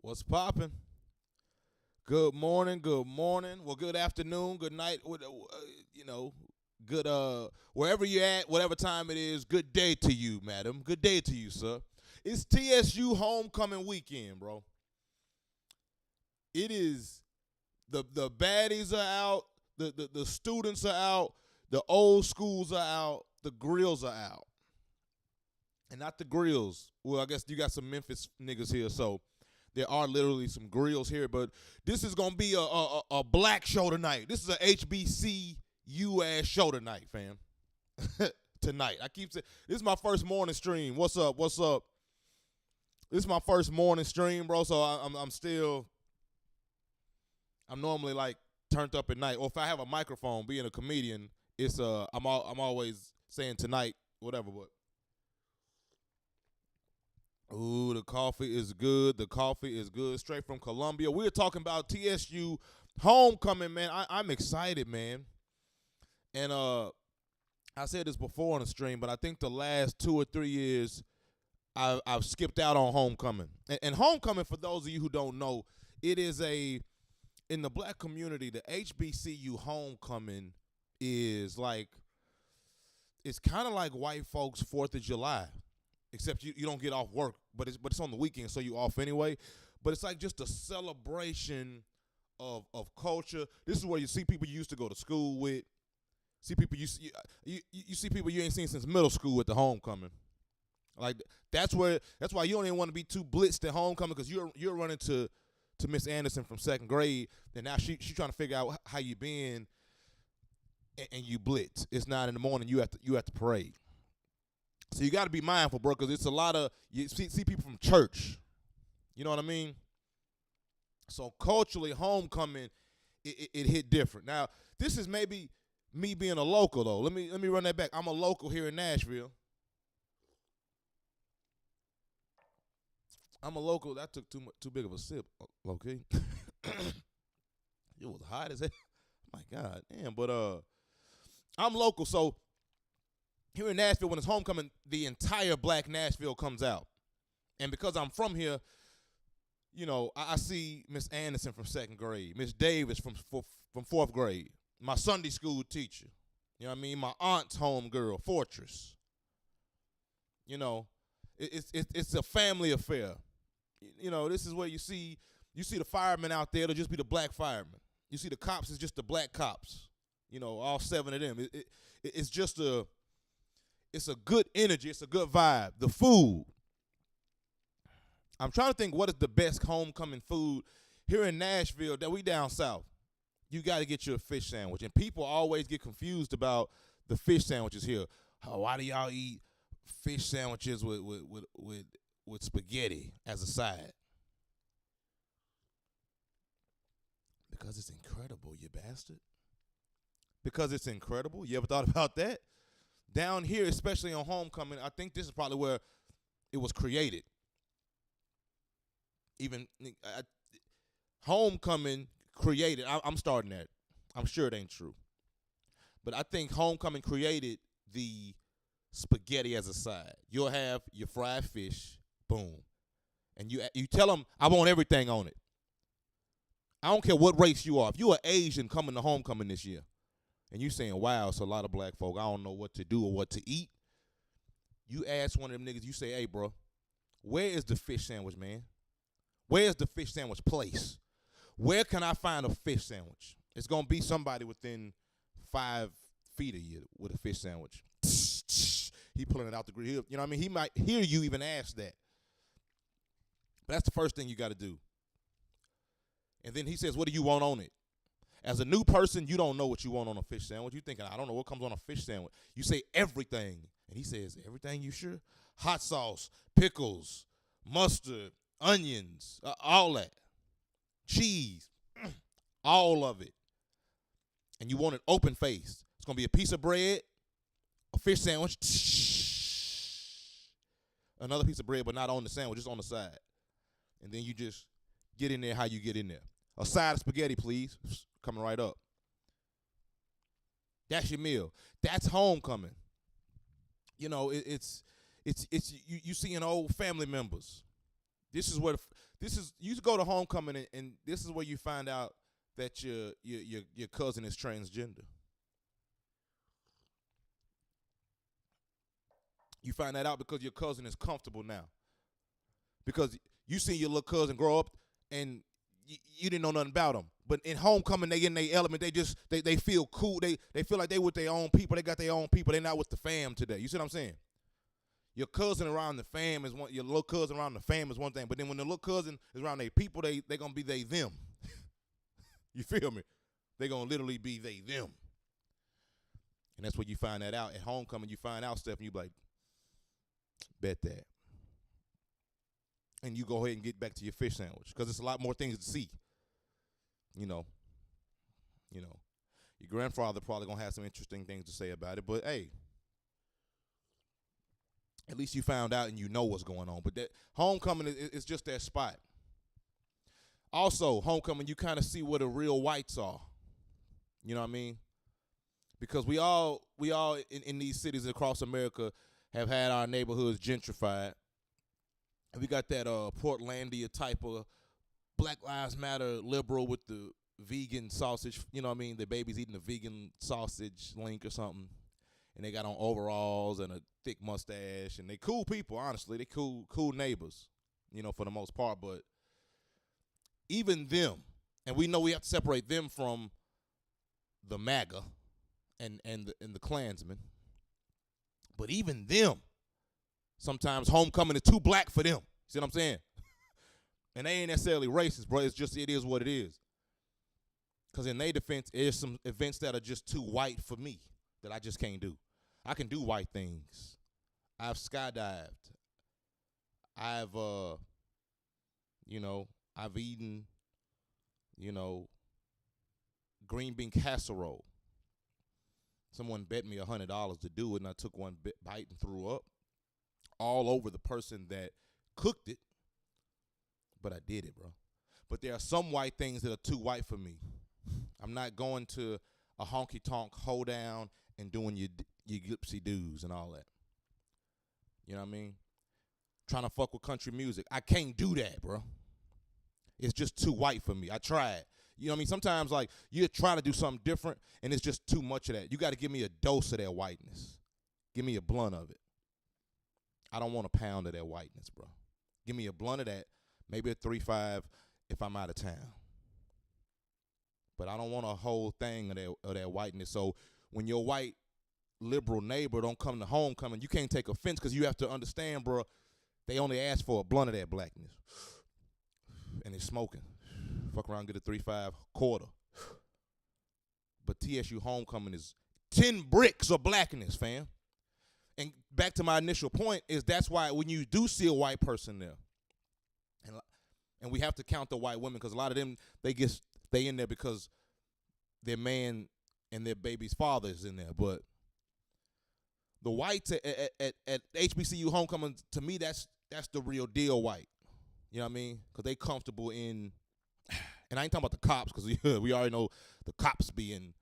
What's popping? Good morning, good morning. Well, good afternoon, good night. You know, good wherever you're at, whatever time it is. Good day to you, madam. Good day to you, sir. It's TSU homecoming weekend, bro. It is the baddies are out, the students are out, the old schools are out, the grills are out, and not the grills. Well, I guess you got some Memphis niggas here, so there are literally some grills here, but this is gonna be a black show tonight. This is a HBCU ass show tonight, fam. Tonight, I keep saying this is my first morning stream. What's up? What's up? This is my first morning stream, bro. So I'm normally like turned up at night, or if I have a microphone, being a comedian, it's I'm always saying tonight, whatever, but. Ooh, the coffee is good. The coffee is good. Straight from Columbia. We're talking about TSU homecoming, man. I'm excited, man. And I said this before on the stream, but I think the last 2 or 3 years I've skipped out on homecoming. And homecoming, for those of you who don't know, it is in the black community, the HBCU homecoming is like, it's kind of like white folks' 4th of July. Except you don't get off work, but it's on the weekend, so you off anyway. But it's like just a celebration of culture. This is where you see people you used to go to school with. See people you see people you ain't seen since middle school at the homecoming. Like that's why you don't even want to be too blitzed at homecoming, because you're running to Miss Anderson from 2nd grade, and now she trying to figure out how you been, and you blitz. It's 9 in the morning. You at the parade. So you got to be mindful, bro, because it's a lot of, you see people from church. You know what I mean? So culturally, homecoming, it hit different. Now, this is maybe me being a local, though. Let me run that back. I'm a local here in Nashville. I'm a local. That took too big of a sip, okay? It was hot as hell. My God, damn. But I'm local, so here in Nashville, when it's homecoming, the entire black Nashville comes out. And because I'm from here, you know, I see Miss Anderson from 2nd grade, Miss Davis from 4th grade, my Sunday school teacher, you know what I mean, my aunt's home girl, Fortress. You know, it's a family affair. You know, this is where you see the firemen out there, it'll just be the black firemen. You see the cops, it's just the black cops. You know, all 7 of them. It's just it's a good energy. It's a good vibe. The food. I'm trying to think what is the best homecoming food here in Nashville. That we down south. You got to get you a fish sandwich. And people always get confused about the fish sandwiches here. Oh, why do y'all eat fish sandwiches with spaghetti as a side? Because it's incredible, you bastard. Because it's incredible. You ever thought about that? Down here, especially on homecoming, I think this is probably where it was created. Even homecoming created, I'm starting that. I'm sure it ain't true. But I think homecoming created the spaghetti as a side. You'll have your fried fish, boom. And you tell them, I want everything on it. I don't care what race you are. If you're an Asian coming to homecoming this year, and you saying, wow, it's a lot of black folk, I don't know what to do or what to eat. You ask one of them niggas, you say, hey, bro, where is the fish sandwich, man? Where's the fish sandwich place? Where can I find a fish sandwich? It's going to be somebody within 5 feet of you with a fish sandwich. He pulling it out the grill. You know what I mean? He might hear you even ask that. But that's the first thing you got to do. And then he says, what do you want on it? As a new person, you don't know what you want on a fish sandwich. You thinking, I don't know what comes on a fish sandwich. You say everything. And he says, everything, you sure? Hot sauce, pickles, mustard, onions, all that. Cheese, all of it. And you want it open faced. It's going to be a piece of bread, a fish sandwich, another piece of bread, but not on the sandwich, just on the side. And then you just get in there how you get in there. A side of spaghetti, please. Coming right up. That's your meal. That's homecoming. You know, it's you seeing old family members. This is where you go to homecoming and this is where you find out that your cousin is transgender. You find that out because your cousin is comfortable now. Because you see your little cousin grow up and you didn't know nothing about them. But in homecoming, they in their element. They feel cool. They feel like they with their own people. They got their own people. They're not with the fam today. You see what I'm saying? Your cousin around the fam is one. Your little cousin around the fam is one thing. But then when the little cousin is around their people, they gonna be they them. You feel me? They gonna literally be they them. And that's where you find that out at homecoming. You find out stuff, and you be like, bet that. And you go ahead and get back to your fish sandwich because it's a lot more things to see. You know, your grandfather probably gonna have some interesting things to say about it, but hey, at least you found out and you know what's going on. But that homecoming is just that spot. Also, homecoming, you kind of see where the real whites are. You know what I mean? Because we all in these cities across America have had our neighborhoods gentrified. And we got that Portlandia type of Black Lives Matter liberal with the vegan sausage. You know what I mean? The baby's eating a vegan sausage link or something. And they got on overalls and a thick mustache. And they cool people, honestly. They cool neighbors, for the most part. But even them, and we know we have to separate them from the MAGA and the Klansmen. But even them, sometimes homecoming is too black for them. See what I'm saying? And they ain't necessarily racist, bro. It's just, it is what it is. Because in their defense, there's some events that are just too white for me that I just can't do. I can do white things. I've skydived. I've eaten, green bean casserole. Someone bet me $100 to do it, and I took one bite and threw up all over the person that cooked it. But I did it, bro. But there are some white things that are too white for me. I'm not going to a honky-tonk hoedown and doing your gypsy-doos and all that. You know what I mean? Trying to fuck with country music. I can't do that, bro. It's just too white for me. I tried. You know what I mean? Sometimes, like, you're trying to do something different, and it's just too much of that. You got to give me a dose of that whiteness. Give me a blunt of it. I don't want a pound of that whiteness, bro. Give me a blunt of that, maybe a 3.5 if I'm out of town. But I don't want a whole thing of that whiteness. So when your white liberal neighbor don't come to homecoming, you can't take offense because you have to understand, bro, they only ask for a blunt of that blackness. And it's smoking. Fuck around, get a 3.5 quarter. But TSU homecoming is 10 bricks of blackness, fam. And back to my initial point is that's why when you do see a white person there, and we have to count the white women because a lot of them, they in there because their man and their baby's father is in there. But the whites at HBCU homecoming, to me, that's the real deal white. You know what I mean? Because they comfortable in, and I ain't talking about the cops because we already know the cops be in,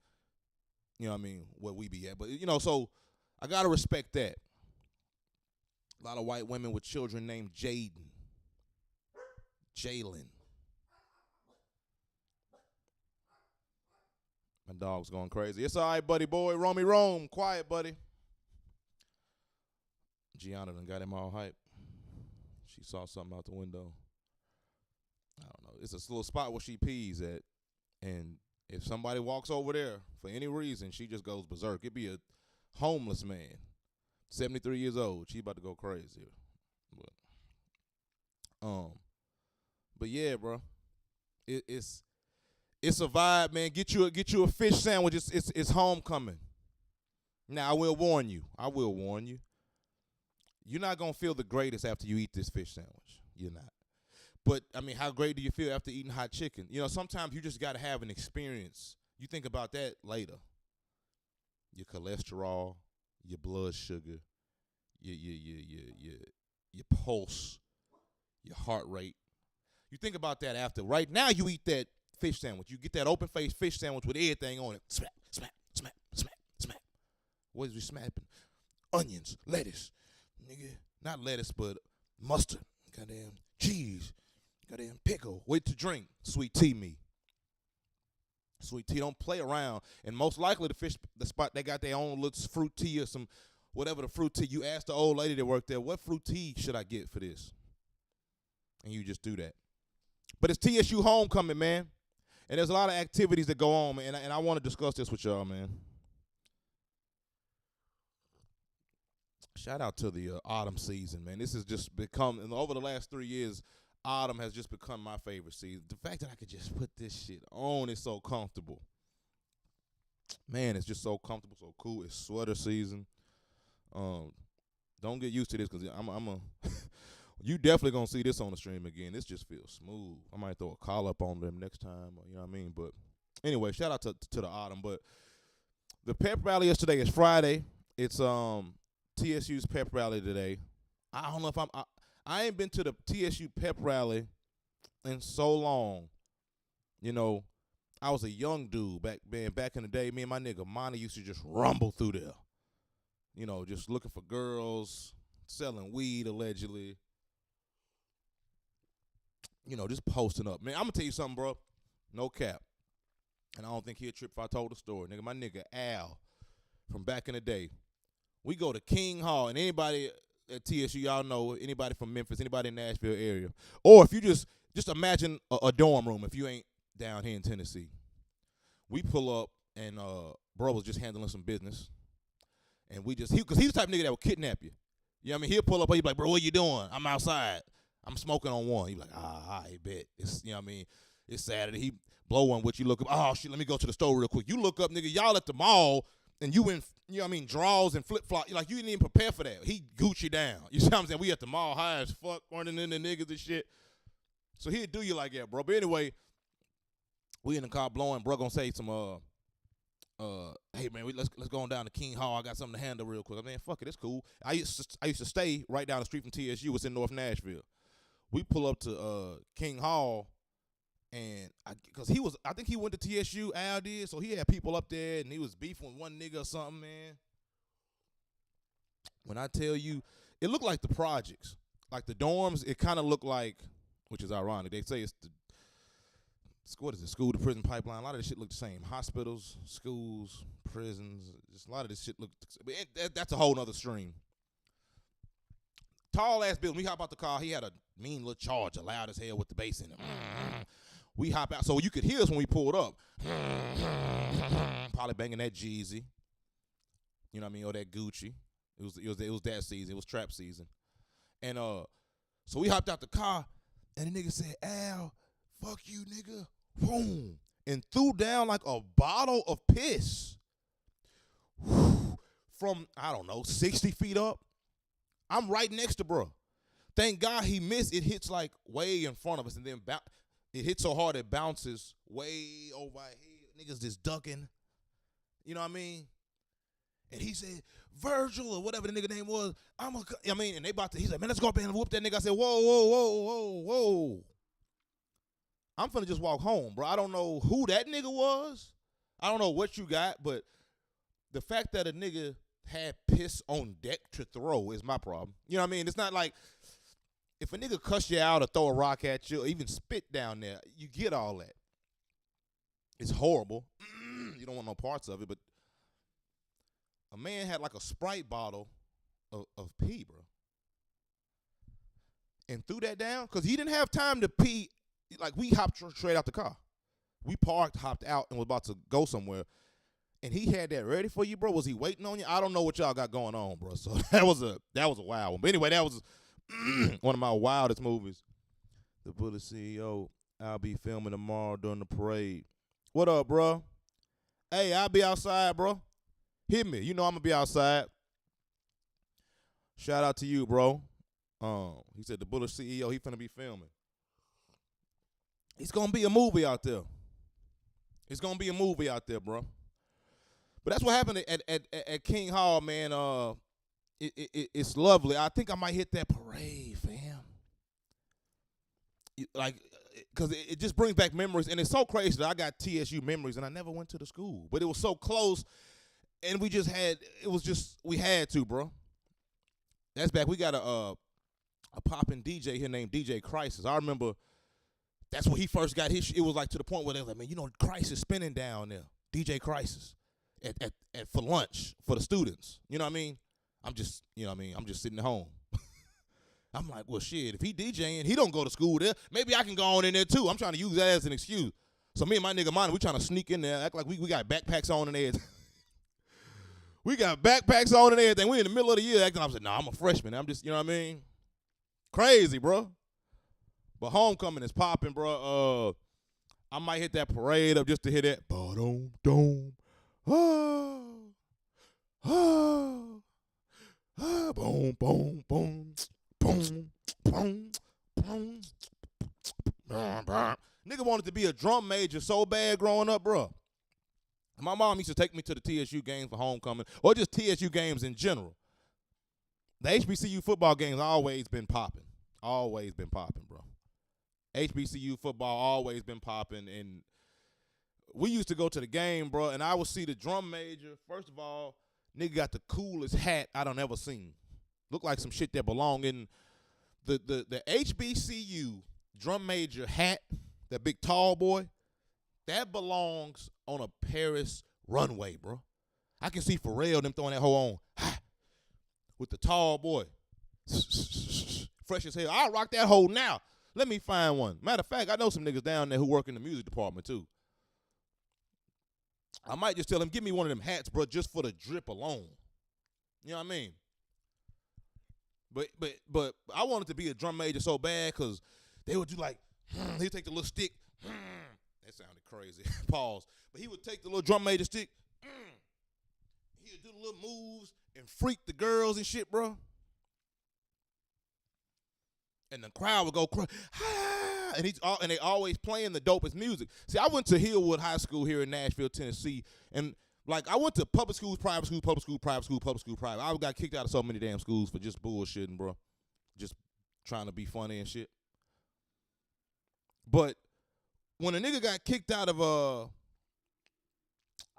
you know what I mean, where we be at. But, so I got to respect that. A lot of white women with children named Jaden, Jalen. My dog's going crazy. It's all right, buddy boy. Romy Rome. Quiet, buddy. Gianna done got him all hype. She saw something out the window. I don't know. It's a little spot where she pees at. And if somebody walks over there for any reason, she just goes berserk. It'd be a homeless man, 73 years old. She about to go crazy. But yeah, bro. It's a vibe, man. Get you a fish sandwich. It's homecoming. Now, I will warn you. You're not going to feel the greatest after you eat this fish sandwich. You're not. But, I mean, how great do you feel after eating hot chicken? Sometimes you just got to have an experience. You think about that later. Your cholesterol, your blood sugar, your pulse, your heart rate. You think about that after. Right now, you eat that fish sandwich. You get that open-faced fish sandwich with everything on it. Smack, smack, smack, smack, smack. What is we smacking? Onions, lettuce. Nigga, not lettuce, but mustard. Goddamn. cheese, goddamn pickle, wait to drink, sweet tea me. Sweet tea don't play around. And most likely the spot, they got their own little fruit tea or some, whatever the fruit tea. You ask the old lady that worked there, what fruit tea should I get for this? And you just do that. But it's TSU homecoming, man. And there's a lot of activities that go on, man. And I want to discuss this with y'all, man. Shout out to the autumn season, man. This has just become, and over the last 3 years, autumn has just become my favorite season. The fact that I could just put this shit on is so comfortable. Man, it's just so comfortable, so cool. It's sweater season. Don't get used to this because you definitely going to see this on the stream again. This just feels smooth. I might throw a collar up on them next time, you know what I mean? But anyway, shout out to the autumn. But the pep rally yesterday is Friday. It's TSU's pep rally today. I don't know if I ain't been to the TSU pep rally in so long. You know, I was a young dude back in the day. Me and my nigga Monty used to just rumble through there. You know, just looking for girls, selling weed allegedly. You know, just posting up. Man, I'm going to tell you something, bro. No cap. And I don't think he'd trip if I told the story. Nigga, my nigga Al from back in the day. We go to King Hall, and anybody at TSU, y'all know, anybody from Memphis, anybody in Nashville area. Or if you just imagine a dorm room if you ain't down here in Tennessee. We pull up, and bro was just handling some business. And because he's the type of nigga that will kidnap you. You know what I mean? He'll pull up, he'll be like, bro, what you doing? I'm outside. I'm smoking on one. He's like, I bet. It's, you know what I mean? It's Saturday. He blow one with you. Look up. Oh, shit, let me go to the store real quick. You look up, nigga, y'all at the mall, and you in, you know what I mean, draws and flip-flop. Like, you didn't even prepare for that. He Gucci down. You see what I'm saying? We at the mall high as fuck, running in the niggas and shit. So he'd do you like that, bro. But anyway, we in the car blowing. Bro gonna say some, hey, man, let's go on down to King Hall. I got something to handle real quick. I mean, fuck it, it's cool. I used to stay right down the street from TSU. It's in North Nashville. We pull up to King Hall, and I think he went to TSU, Al did, so he had people up there, and he was beefing with one nigga or something, man. When I tell you, it looked like the projects. Like the dorms, it kind of looked like, which is ironic, they say it's what is it, school to prison pipeline. A lot of this shit look the same. Hospitals, schools, prisons, just a lot of this shit look, that's a whole nother stream. Tall ass building. We hop out the car. He had a mean little Charger, loud as hell with the bass in it. We hop out, so you could hear us when we pulled up. Probably banging that Jeezy. You know what I mean, or that Gucci. It was that season. It was trap season. And so we hopped out the car, and the nigga said, "Al, fuck you, nigga." Boom, and threw down like a bottle of piss from, I don't know, 60 feet up. I'm right next to bro. Thank God he missed. It hits like way in front of us, and then it hits so hard it bounces way over our head. Niggas just ducking. You know what I mean? And he said, Virgil or whatever the nigga name was, and they about to, he's like, man, let's go up there and whoop that nigga. I said, whoa. I'm finna just walk home, bro. I don't know who that nigga was. I don't know what you got, but the fact that a nigga had piss on deck to throw is my problem. You know what I mean? It's not like if a nigga cuss you out or throw a rock at you or even spit down there, you get all that. It's horrible. You don't want no parts of it, but a man had like a Sprite bottle of pee, bro. And threw that down because he didn't have time to pee. Like, we hopped straight out the car. We parked, hopped out, and was about to go somewhere. And he had that ready for you, bro. Was he waiting on you? I don't know what y'all got going on, bro. So that was a wild one. But anyway, that was one of my wildest movies. The Bullet CEO. I'll be filming tomorrow during the parade. What up, bro? Hey, I'll be outside, bro. Hit me. You know I'm gonna be outside. Shout out to you, bro. He said the Bullet CEO. He finna be filming. It's gonna be a movie out there. It's gonna be a movie out there, bro. But that's what happened at King Hall, man. It's lovely. I think I might hit that parade, fam. Because it just brings back memories, and it's so crazy that I got TSU memories, and I never went to the school, but it was so close, and we had to, bro. That's back. We got a popping DJ here named DJ Crisis. I remember that's when he first got his. It was like to the point where they was like, man, Crisis spinning down there, DJ Crisis, at for lunch for the students. You know what I mean? I'm just sitting at home. I'm like, well, shit, if he DJing, he don't go to school there. Maybe I can go on in there too. I'm trying to use that as an excuse. So me and my nigga Monty, we trying to sneak in there, act like we got backpacks on and everything. We got backpacks on and everything. We in the middle of the year acting. I was like, nah, I'm a freshman. I'm just, you know what I mean? Crazy, bro. But homecoming is popping, bro. I might hit that parade up just to hear that. Ba-dum, dum. Oh, oh, oh, boom, boom, boom, boom, boom, boom. Nigga wanted to be a drum major so bad growing up, bro. My mom used to take me to the TSU games for homecoming, or just TSU games in general. The HBCU football games always been popping. Always been popping, bro. HBCU football always been popping, and we used to go to the game, bro, and I would see the drum major. First of all, nigga got the coolest hat I done ever seen. Look like some shit that belong in the HBCU drum major hat, that big tall boy, that belongs on a Paris runway, bro. I can see Pharrell them throwing that hoe on with the tall boy. Fresh as hell. I'll rock that hoe now. Let me find one. Matter of fact, I know some niggas down there who work in the music department too. I might just tell them, give me one of them hats, bro, just for the drip alone. You know what I mean? But I wanted to be a drum major so bad because they would do like, he'd take the little stick. That sounded crazy. Pause. But he would take the little drum major stick. He would do the little moves and freak the girls and shit, bro. And the crowd would go crazy. And they always playing the dopest music. See, I went to Hillwood High School here in Nashville, Tennessee, and like I went to public schools, private school, public school, private school, public school, private. I got kicked out of so many damn schools for just bullshitting, bro. Just trying to be funny and shit. But when a nigga got kicked out of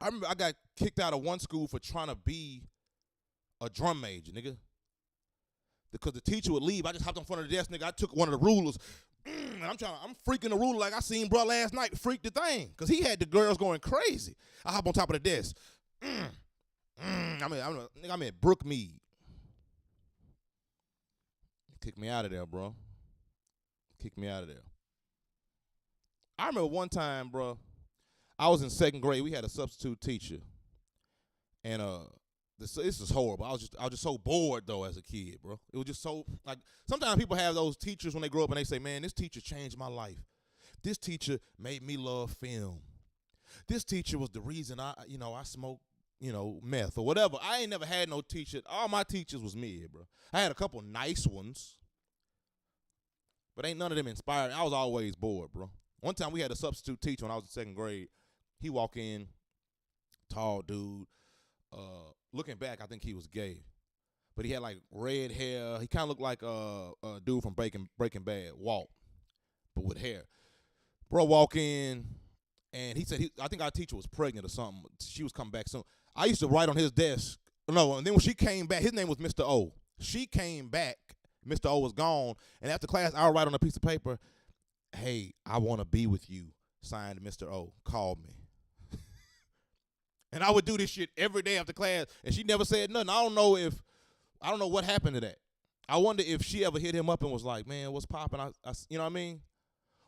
I remember I got kicked out of one school for trying to be a drum major, nigga. Because the teacher would leave. I just hopped in front of the desk, nigga. I took one of the rulers. And I'm freaking the ruler like I seen bro last night freak the thing. Because he had the girls going crazy. I hop on top of the desk. I'm at Brookmead. Kick me out of there, bro. Kick me out of there. I remember one time, bro, I was in second grade. We had a substitute teacher. And this is horrible. I was just so bored though as a kid, bro. It was just so like sometimes people have those teachers when they grow up and they say, man, this teacher changed my life. This teacher made me love film. This teacher was the reason I smoked, meth or whatever. I ain't never had no teacher. All my teachers was mid, bro. I had a couple nice ones, but ain't none of them inspired. I was always bored, bro. One time we had a substitute teacher when I was in second grade. He walk in, tall dude. Looking back, I think he was gay, but he had like red hair. He kind of looked like a dude from Breaking Bad, Walt, but with hair. Bro, walk in, and he said, I think our teacher was pregnant or something. She was coming back soon. I used to write on his desk. No, and then when she came back, his name was Mr. O. She came back. Mr. O was gone, and after class, I would write on a piece of paper, hey, I want to be with you. Signed, Mr. O. Call me. And I would do this shit every day after class, and she never said nothing. I don't know what happened to that. I wonder if she ever hit him up and was like, man, what's popping? You know what I mean?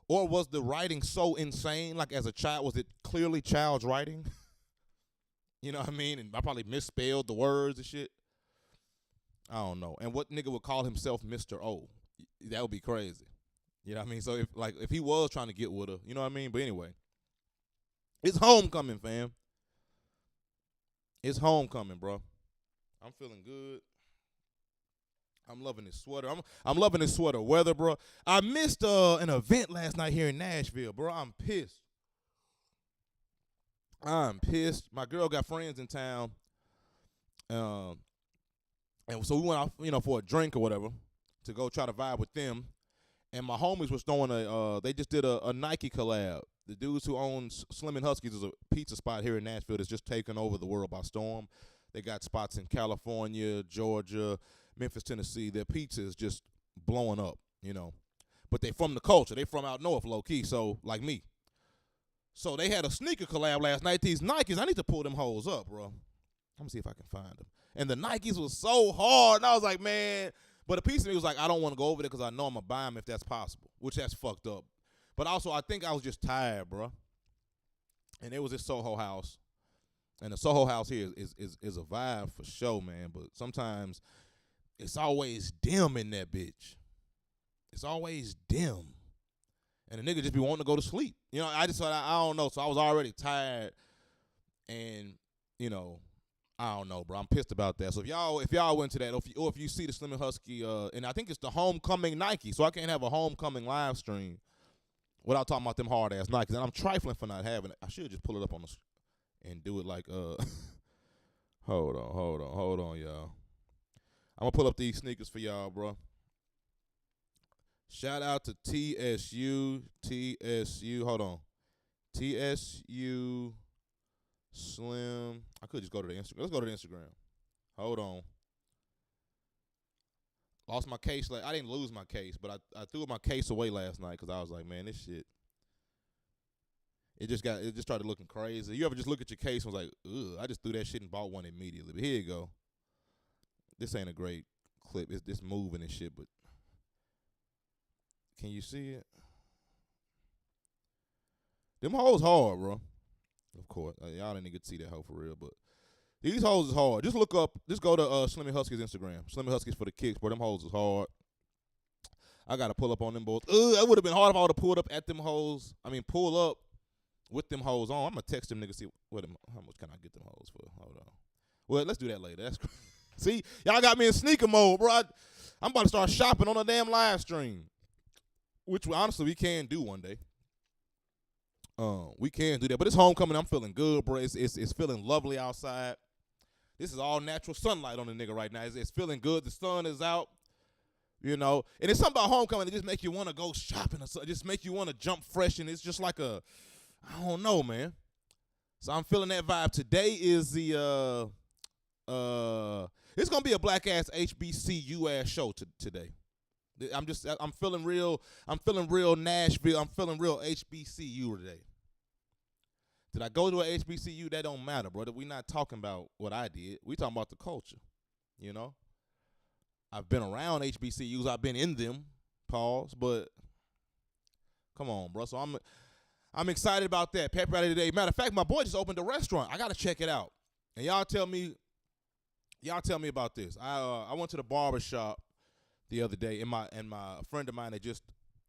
Or was the writing so insane, like as a child, was it clearly child's writing? You know what I mean? And I probably misspelled the words and shit. I don't know. And what nigga would call himself Mr. O? That would be crazy. You know what I mean? So if he was trying to get with her, you know what I mean? But anyway, it's homecoming, fam. It's homecoming, bro. I'm feeling good. I'm loving this sweater. I'm loving this sweater weather, bro. I missed an event last night here in Nashville, bro. I'm pissed. My girl got friends in town, and so we went out, for a drink or whatever, to go try to vibe with them. And my homies was throwing they just did a Nike collab. The dudes who own Slim and Huskies is a pizza spot here in Nashville that's just taken over the world by storm. They got spots in California, Georgia, Memphis, Tennessee. Their pizza is just blowing up, you know. But they from the culture. They from out north, low key. So like me. So they had a sneaker collab last night. These Nikes, I need to pull them hoes up, bro. Let me see if I can find them. And the Nikes was so hard, and I was like, man. But a piece of me was like, I don't want to go over there because I know I'm gonna buy them if that's possible, which that's fucked up. But also, I think I was just tired, bro. And it was this Soho house. And the Soho house here is a vibe for sure, man. But sometimes it's always dim in that bitch. It's always dim. And the nigga just be wanting to go to sleep. You know, I just thought, I don't know. So I was already tired. And, you know, I don't know, bro. I'm pissed about that. So if y'all went to that, or if you see the Slim and Husky, and I think it's the homecoming Nike, so I can't have a homecoming live stream without talking about them hard-ass Nikes. And I'm trifling for not having it. I should just pull it up on the and do it like, hold on, y'all. I'm going to pull up these sneakers for y'all, bro. Shout out to TSU, hold on. TSU Slim. I could just go to the Instagram. Let's go to the Instagram. Hold on. Lost my case. I didn't lose my case, but I threw my case away last night because I was like, man, this shit. It just started looking crazy. You ever just look at your case and was like, ugh, I just threw that shit and bought one immediately. But here you go. This ain't a great clip. It's this moving and shit, but can you see it? Them hoes hard, bro. Of course. Y'all didn't get to see that hoe for real, but these hoes is hard. Just go to Slim and Husky's Instagram. Slim and Husky's for the kicks, bro. Them hoes is hard. I got to pull up on them both. It would have been hard if I would have pulled up at them hoes. I mean, pull up with them hoes on. I'm going to text them niggas, see how much can I get them hoes for. Hold on. Well, let's do that later. That's crazy. See, y'all got me in sneaker mode, bro. I'm about to start shopping on a damn live stream, which honestly we can do one day. We can do that, but it's homecoming. I'm feeling good, bro. It's feeling lovely outside. This is all natural sunlight on the nigga right now. It's feeling good. The sun is out, you know. And it's something about homecoming that just make you want to go shopping or something. Just make you want to jump fresh, and it's just like I don't know, man. So I'm feeling that vibe. Today is the it's gonna be a black ass HBCU ass show today. I'm feeling real Nashville. I'm feeling real HBCU today. Did I go to a HBCU? That don't matter, brother. We not talking about what I did. We talking about the culture, you know. I've been around HBCUs. I've been in them, pause, but come on, bro. So I'm excited about that. Pep Rally today. Matter of fact, my boy just opened a restaurant. I gotta check it out. And y'all tell me about this. I went to the barber shop the other day, and my friend of mine that just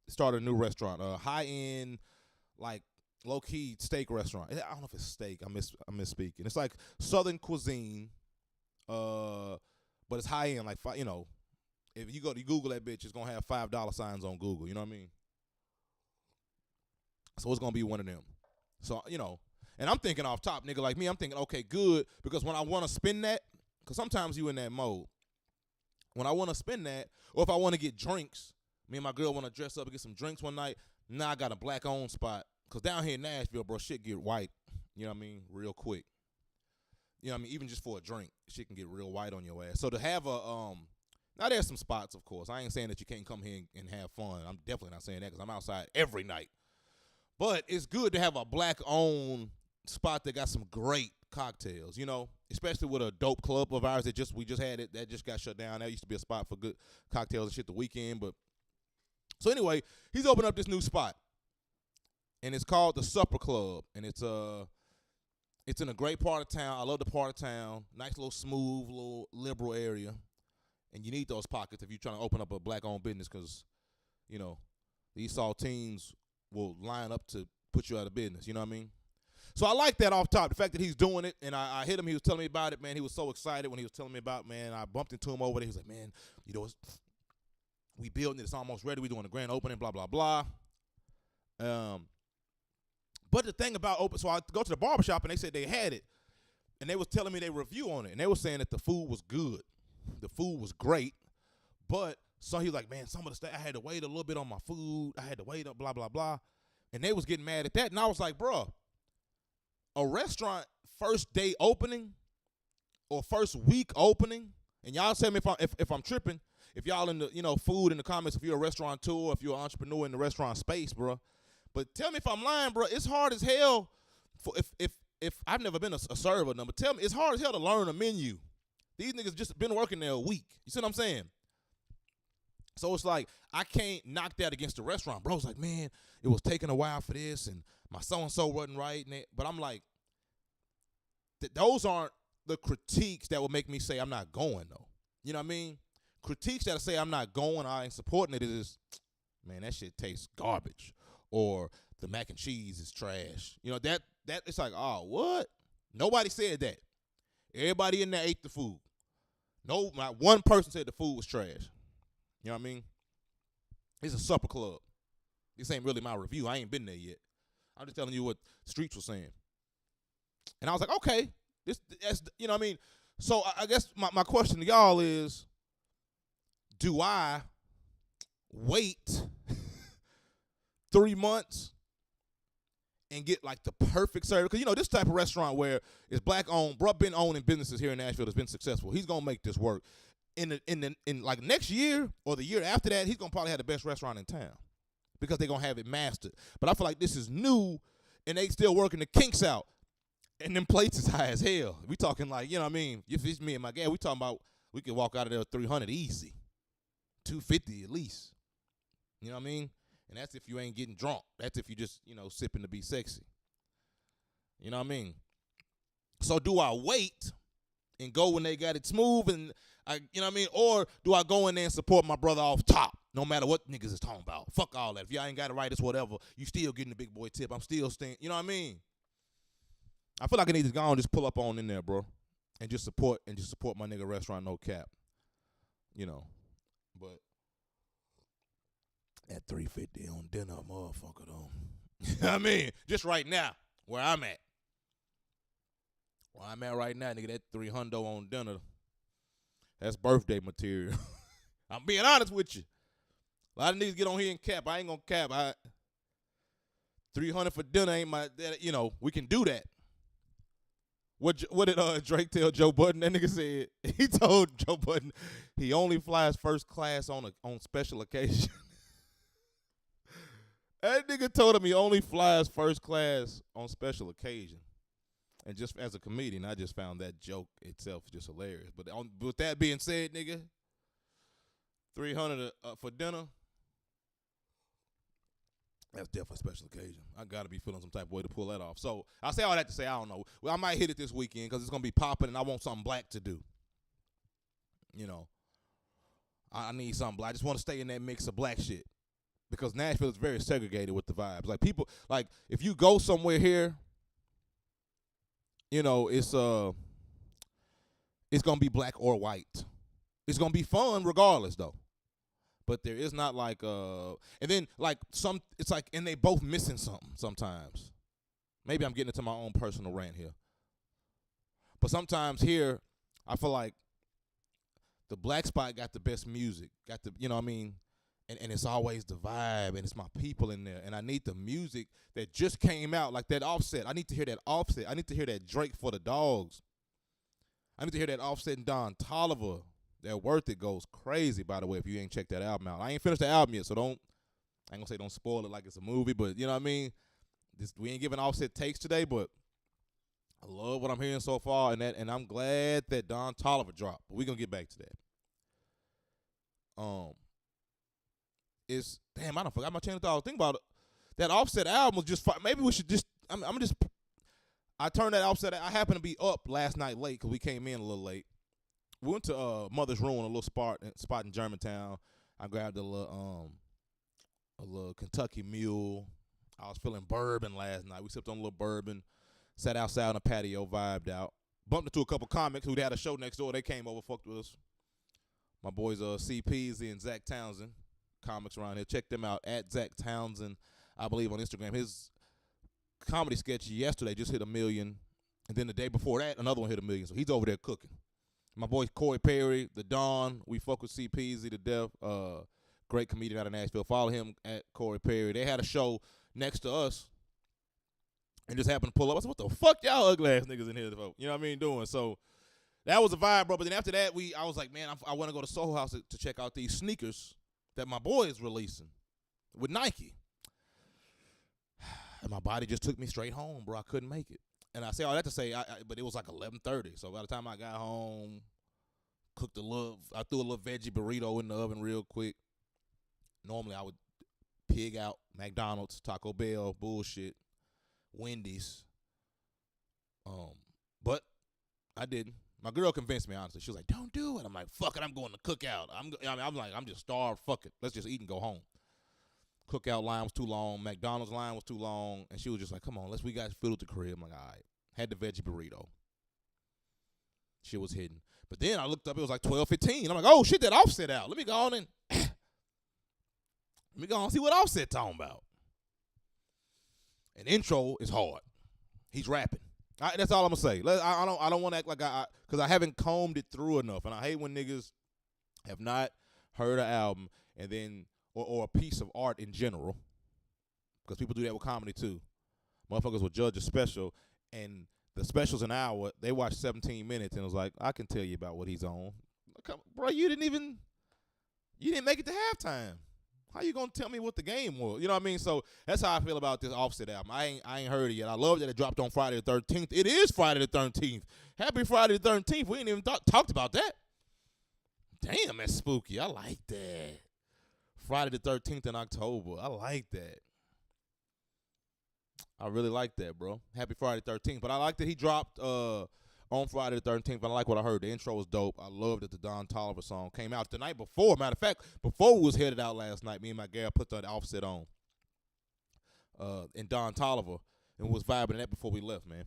started a new restaurant, a high-end, like, low-key steak restaurant. I don't know if it's steak. I'm misspeaking. It's like Southern cuisine, but it's high-end. Like, you know, if you Google that bitch, it's going to have $5 signs on Google. You know what I mean? So it's going to be one of them. So, you know, and I'm thinking off top, nigga like me, I'm thinking, okay, good, because when I want to spend that, because sometimes you in that mode. When I want to spend that, or if I want to get drinks, me and my girl want to dress up and get some drinks one night, now I got a black-owned spot. Because down here in Nashville, bro, shit get white, you know what I mean, real quick. You know what I mean? Even just for a drink, shit can get real white on your ass. So to have now there's some spots, of course. I ain't saying that you can't come here and have fun. I'm definitely not saying that because I'm outside every night. But it's good to have a black-owned spot that got some great cocktails, you know, especially with a dope club of ours that we just had it that just got shut down. That used to be a spot for good cocktails and shit the weekend. But so anyway, he's opened up this new spot, and it's called the Supper Club, and it's in a great part of town. I love the part of town. Nice little smooth, little liberal area, and you need those pockets if you're trying to open up a black-owned business because, you know, these saltines will line up to put you out of business. You know what I mean? So I like that off top, the fact that he's doing it, and I hit him. He was telling me about it, man. He was so excited when he was telling me about it, man. I bumped into him over there. He was like, man, you know, we building it. It's almost ready. We doing the grand opening, blah, blah, blah. But the thing about so I go to the barbershop, and they said they had it, and they was telling me their review on it, and they were saying that the food was good. The food was great, but so he was like, man, some of the stuff, I had to wait a little bit on my food. I had to wait up, blah, blah, blah. And they was getting mad at that, and I was like, bro, a restaurant first day opening or first week opening, and y'all tell me if I'm tripping, if y'all in the, food in the comments, if you're a restaurateur, if you're an entrepreneur in the restaurant space, bro. But tell me if I'm lying, bro. It's hard as hell for if I've never been a server, but tell me it's hard as hell to learn a menu. These niggas just been working there a week. You see what I'm saying? So it's like I can't knock that against the restaurant. Bro's like, man, it was taking a while for this, and my so-and-so wasn't right. But I'm like, those aren't the critiques that will make me say I'm not going, though. You know what I mean? Critiques that say I'm not going, I ain't supporting it is, man, that shit tastes garbage. Or the mac and cheese is trash. That it's like, oh, what? Nobody said that. Everybody in there ate the food. No, not one person said the food was trash. You know what I mean? It's a supper club. This ain't really my review. I ain't been there yet. I'm just telling you what Streets was saying. And I was like, okay, that's, you know what I mean? So I guess my question to y'all is, do I wait 3 months and get like the perfect service? Because this type of restaurant where it's black owned, bro, been owning businesses here in Nashville that's been successful. He's gonna make this work. In like next year or the year after that, he's gonna probably have the best restaurant in town because they're gonna have it mastered. But I feel like this is new and they still working the kinks out. And them plates is high as hell. We talking like, you know what I mean? If it's me and my guy, we talking about we could walk out of there with 300 easy, 250 at least. You know what I mean? And that's if you ain't getting drunk. That's if you just, sipping to be sexy. You know what I mean? So do I wait and go when they got it smooth and you know what I mean? Or do I go in there and support my brother off top, no matter what niggas is talking about? Fuck all that. If y'all ain't got it right, it's whatever. You still getting the big boy tip. I'm still staying. You know what I mean? I feel like I need to go and just pull up on in there, bro, and just support my nigga restaurant, no cap. But at $350 on dinner, motherfucker, though. You know what I mean? Just right now, where I'm at. Where I'm at right now, nigga, that $300 on dinner, that's birthday material. I'm being honest with you. A lot of niggas get on here and cap. I ain't gonna cap. $300 for dinner ain't we can do that. What did Drake tell Joe Budden? That nigga said he told Joe Budden he only flies first class on special occasion. That nigga told him he only flies first class on special occasion. And just as a comedian, I just found that joke itself just hilarious. But with that being said, nigga, $300 for dinner, that's definitely a special occasion. I got to be feeling some type of way to pull that off. So I say all that to say, I don't know. Well, I might hit it this weekend because it's going to be popping and I want something black to do. I need something black. I just want to stay in that mix of black shit because Nashville is very segregated with the vibes. Like people, like if you go somewhere here, it's going to be black or white. It's going to be fun regardless, though. But there is not like and then like it's like, and they both missing something sometimes. Maybe I'm getting into my own personal rant here. But sometimes here, I feel like the black spot got the best music, got the, you know what I mean? And it's always the vibe, and it's my people in there. And I need the music that just came out, like that Offset. I need to hear that Offset. I need to hear that Drake for the Dogs. I need to hear that Offset and Don Toliver. That Worth It goes crazy, by the way, if you ain't checked that album out. I ain't finished the album yet, so I ain't gonna say don't spoil it like it's a movie, but you know what I mean? We ain't giving Offset takes today, but I love what I'm hearing so far, and I'm glad that Don Toliver dropped. But we're gonna get back to that. Damn, I done forgot my chain of thought. Think about it. That Offset album was just maybe we should just I turned that Offset. I happened to be up last night late because we came in a little late. We went to Mother's Ruin, a little spot in Germantown. I grabbed a little Kentucky Mule. I was feeling bourbon last night. We sipped on a little bourbon, sat outside on the patio, vibed out. Bumped into a couple comics who had a show next door. They came over, fucked with us. My boys CPs and Zach Townsend, comics around here. Check them out at Zach Townsend, I believe, on Instagram. His comedy sketch yesterday just hit 1 million. And then the day before that, another one hit 1 million. So he's over there cooking. My boy Corey Perry, The Dawn, we fuck with CPZ to death. Great comedian out of Nashville. Follow him at Corey Perry. They had a show next to us and just happened to pull up. I said, what the fuck y'all ugly ass niggas in here, you know what I mean, doing? So That was a vibe, bro. But then after that, I was like, man, I want to go to Soho House to check out these sneakers that my boy is releasing with Nike. And my body just took me straight home, bro. I couldn't make it. And I say all that to say, but it was like 11:30. So by the time I got home, I threw a little veggie burrito in the oven real quick. Normally I would pig out McDonald's, Taco Bell, bullshit, Wendy's. But I didn't. My girl convinced me, honestly. She was like, don't do it. I'm like, fuck it, I'm going to Cookout. I'm just starved. Fuck it. Let's just eat and go home. Cookout line was too long. McDonald's line was too long. And she was just like, come on, we got food at the crib. I'm like, all right. Had the veggie burrito. Shit was hidden. But then I looked up, it was like 12:15. I'm like, oh shit, that Offset out. Let me go on and see what Offset talking about. And intro is hard. He's rapping. That's all I'm gonna say. I don't want to act like because I haven't combed it through enough, and I hate when niggas have not heard an album and then or a piece of art in general, because people do that with comedy too. Motherfuckers will judge a special, and the special's an hour. They watch 17 minutes and was like, I can tell you about what he's on. Bro, you didn't make it to halftime. How you gonna tell me what the game was? You know what I mean? So that's how I feel about this Offset album. I ain't heard it yet. I love that it dropped on Friday the 13th. It is Friday the 13th. Happy Friday the 13th. We ain't even talked about that. Damn, that's spooky. I like that. Friday the 13th in October. I like that. I really like that, bro. Happy Friday the 13th. But I like that he dropped on Friday the 13th. But I like what I heard. The intro was dope. I loved that the Don Toliver song came out the night before. Matter of fact, before we was headed out last night, me and my girl put that Offset on. And Don Toliver. And was vibing that before we left, man.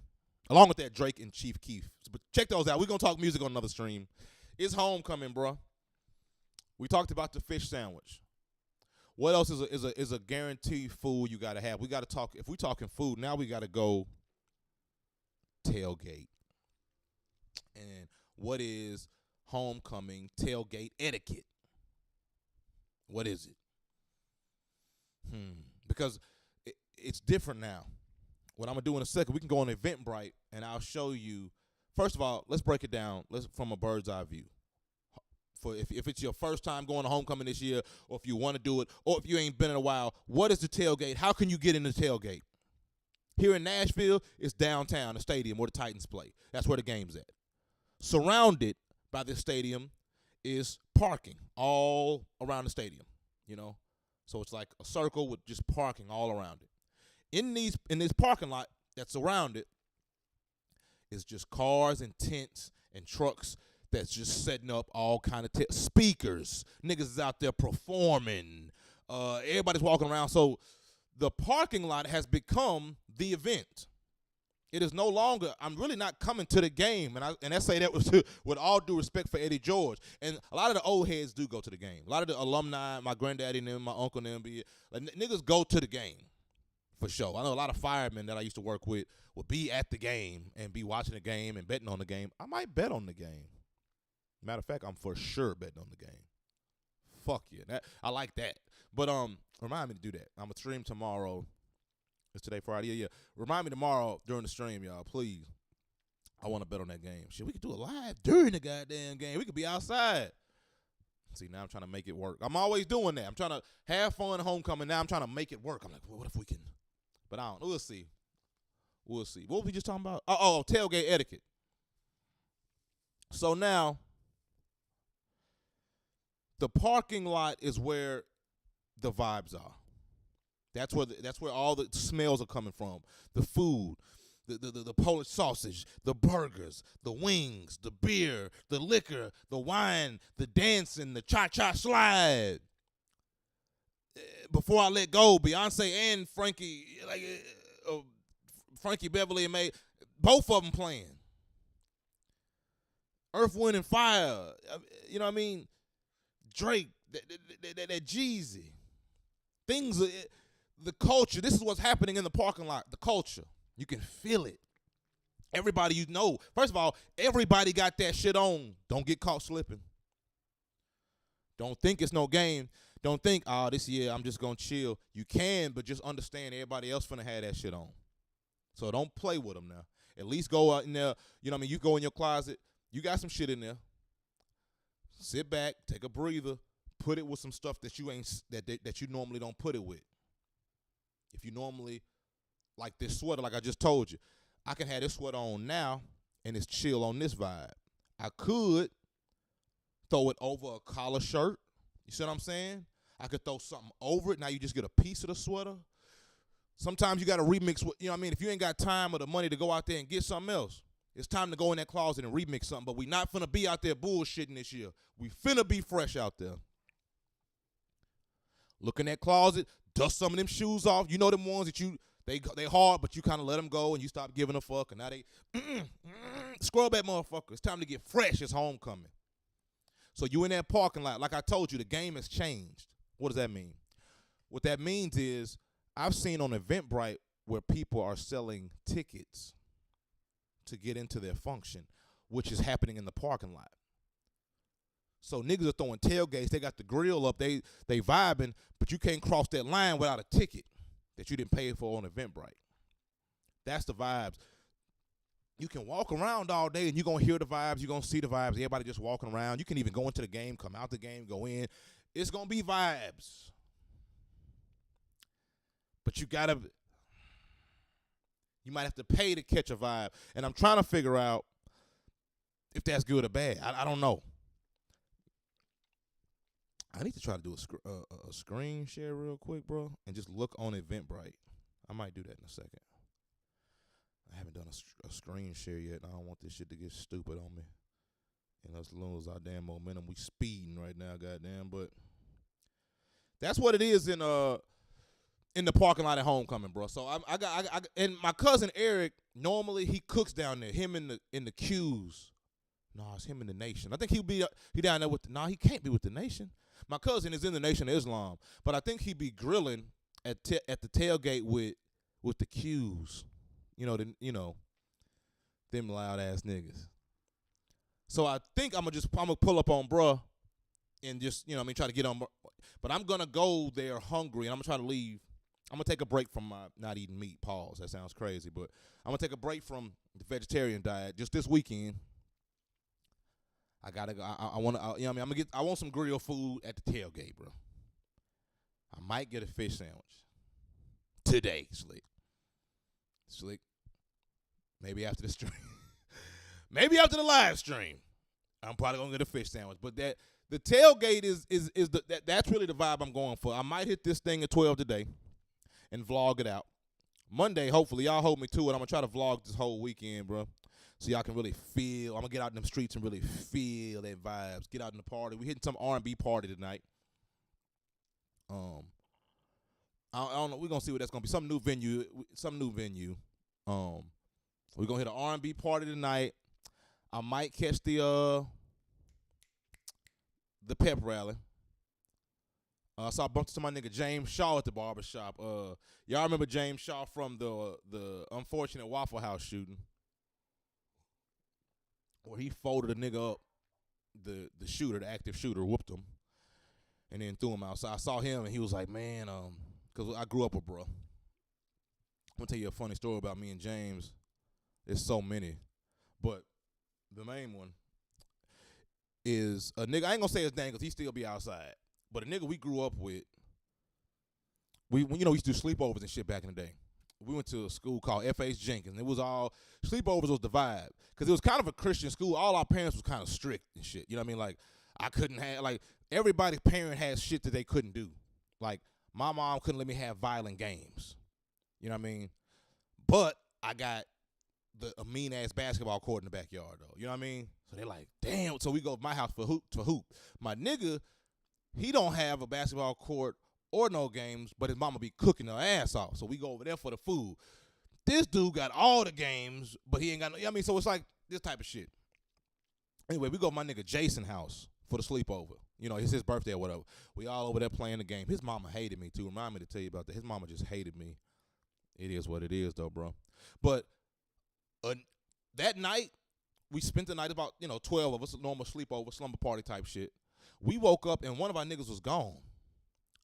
Along with that, Drake and Chief Keef. But check those out. We're going to talk music on another stream. It's homecoming, bro. We talked about the fish sandwich. What else is a guaranteed food you got to have? We got to talk. If we talking food, now we got to go tailgate. And what is homecoming tailgate etiquette? What is it? Because it's different now. What I'm going to do in a second, we can go on Eventbrite, and I'll show you. First of all, let's break it down from a bird's eye view. For if it's your first time going to homecoming this year, or if you want to do it, or if you ain't been in a while, what is the tailgate? How can you get in the tailgate? Here in Nashville, it's downtown, the stadium where the Titans play. That's where the game's at. Surrounded by this stadium is parking all around the stadium, you know? So it's like a circle with just parking all around it. In this parking lot that's around it is just cars and tents and trucks that's just setting up all kind of speakers. Niggas is out there performing. Everybody's walking around. So the parking lot has become the event. It is no longer, I'm really not coming to the game. And I say that with all due respect for Eddie George. And a lot of the old heads do go to the game. A lot of the alumni, my granddaddy and them, my uncle and them, niggas go to the game for sure. I know a lot of firemen that I used to work with would be at the game and be watching the game and betting on the game. I might bet on the game. Matter of fact, I'm for sure betting on the game. Fuck yeah. I like that. But remind me to do that. I'm going to stream tomorrow. It's today Friday. Yeah. Remind me tomorrow during the stream, y'all, please. I want to bet on that game. Shit, we could do it live during the goddamn game. We could be outside. See, now I'm trying to make it work. I'm always doing that. I'm trying to have fun homecoming. Now I'm trying to make it work. I'm like, well, what if we can? But I don't know. We'll see. We'll see. What were we just talking about? Oh, tailgate etiquette. So now, the parking lot is where the vibes are. That's where all the smells are coming from. The food, the Polish sausage, the burgers, the wings, the beer, the liquor, the wine, the dancing, the cha-cha slide. Before I let go, Beyonce and Frankie Beverly and May, both of them playing. Earth, Wind, and Fire. You know what I mean? Drake, that Jeezy. Things, the culture. This is what's happening in the parking lot. The culture. You can feel it. Everybody you know. First of all, everybody got that shit on. Don't get caught slipping. Don't think it's no game. Don't think, this year I'm just going to chill. You can, but just understand everybody else finna have that shit on. So don't play with them now. At least go out in there. You know what I mean? You go in your closet. You got some shit in there. Sit back, take a breather, put it with some stuff that you ain't that you normally don't put it with. If you normally like this sweater, like I just told you, I can have this sweater on now and it's chill on this vibe. I could throw it over a collar shirt. You see what I'm saying? I could throw something over it. Now you just get a piece of the sweater. Sometimes you got to remix with, you know what I mean? If you ain't got time or the money to go out there and get something else, it's time to go in that closet and remix something. But we not finna be out there bullshitting this year. We finna be fresh out there. Look in that closet, dust some of them shoes off. You know them ones that they hard, but you kind of let them go and you stop giving a fuck. And now they scrub that motherfucker. It's time to get fresh. It's homecoming. So you in that parking lot. Like I told you, the game has changed. What does that mean? What that means is I've seen on Eventbrite where people are selling tickets to get into their function, which is happening in the parking lot. So niggas are throwing tailgates. They got the grill up. They vibing, but you can't cross that line without a ticket that you didn't pay for on Eventbrite. That's the vibes. You can walk around all day and you're going to hear the vibes. You're going to see the vibes. Everybody just walking around. You can even go into the game, come out the game, go in. It's going to be vibes. But you might have to pay to catch a vibe. And I'm trying to figure out if that's good or bad. I don't know. I need to try to do a screen share real quick, bro, and just look on Eventbrite. I might do that in a second. I haven't done a screen share yet, and I don't want this shit to get stupid on me and us lose our damn momentum. We speeding right now, goddamn. But that's what it is in the parking lot at homecoming, bro. So I got and my cousin Eric. Normally he cooks down there. Him in the queues. No, it's him in the Nation. I think he down there with. He can't be with the Nation. My cousin is in the Nation of Islam, but I think he be grilling at the tailgate with the queues. Them loud ass niggas. So I think I'm gonna pull up on bruh and just try to get on. But I'm gonna go there hungry and I'm gonna try to leave. I'm gonna take a break from my not eating meat. Pause. That sounds crazy, but I'm gonna take a break from the vegetarian diet just this weekend. I gotta go. I want to. I want some grill food at the tailgate, bro. I might get a fish sandwich today, Slick. Maybe after the stream. Maybe after the live stream. I'm probably gonna get a fish sandwich. But the tailgate is that's really the vibe I'm going for. I might hit this thing at 12 today and vlog it out. Monday, hopefully, y'all hold me to it. I'm gonna try to vlog this whole weekend, bro. So y'all can really feel. I'm gonna get out in them streets and really feel that vibes. Get out in the party. We hitting some R&B party tonight. I don't know. We're gonna see what that's gonna be. Some new venue. We're gonna hit an R&B party tonight. I might catch the pep rally. So I bumped into my nigga James Shaw at the barbershop. Y'all remember James Shaw from the unfortunate Waffle House shooting, where he folded a nigga up, the shooter, the active shooter, whooped him, and then threw him out. So I saw him, and he was like, man, because I grew up with bro. I'm going to tell you a funny story about me and James. There's so many. But the main one is a nigga. I ain't going to say his name because he still be outside. But a nigga we grew up with, we used to do sleepovers and shit back in the day. We went to a school called F.H. Jenkins. It was all, sleepovers was the vibe. Because it was kind of a Christian school. All our parents was kind of strict and shit. You know what I mean? Like, I couldn't have, like, everybody's parent had shit that they couldn't do. Like, my mom couldn't let me have violent games. You know what I mean? But I got a mean-ass basketball court in the backyard, though. You know what I mean? So they're like, damn. So we go to my house for hoop. My nigga, he don't have a basketball court or no games, but his mama be cooking her ass off. So we go over there for the food. This dude got all the games, but he ain't got no, you know what I mean? So it's like this type of shit. Anyway, we go to my nigga Jason's house for the sleepover. You know, it's his birthday or whatever. We all over there playing the game. His mama hated me, too. Remind me to tell you about that. His mama just hated me. It is what it is, though, bro. But that night, we spent the night, about, 12 of us, a normal sleepover, slumber party type shit. We woke up, and one of our niggas was gone.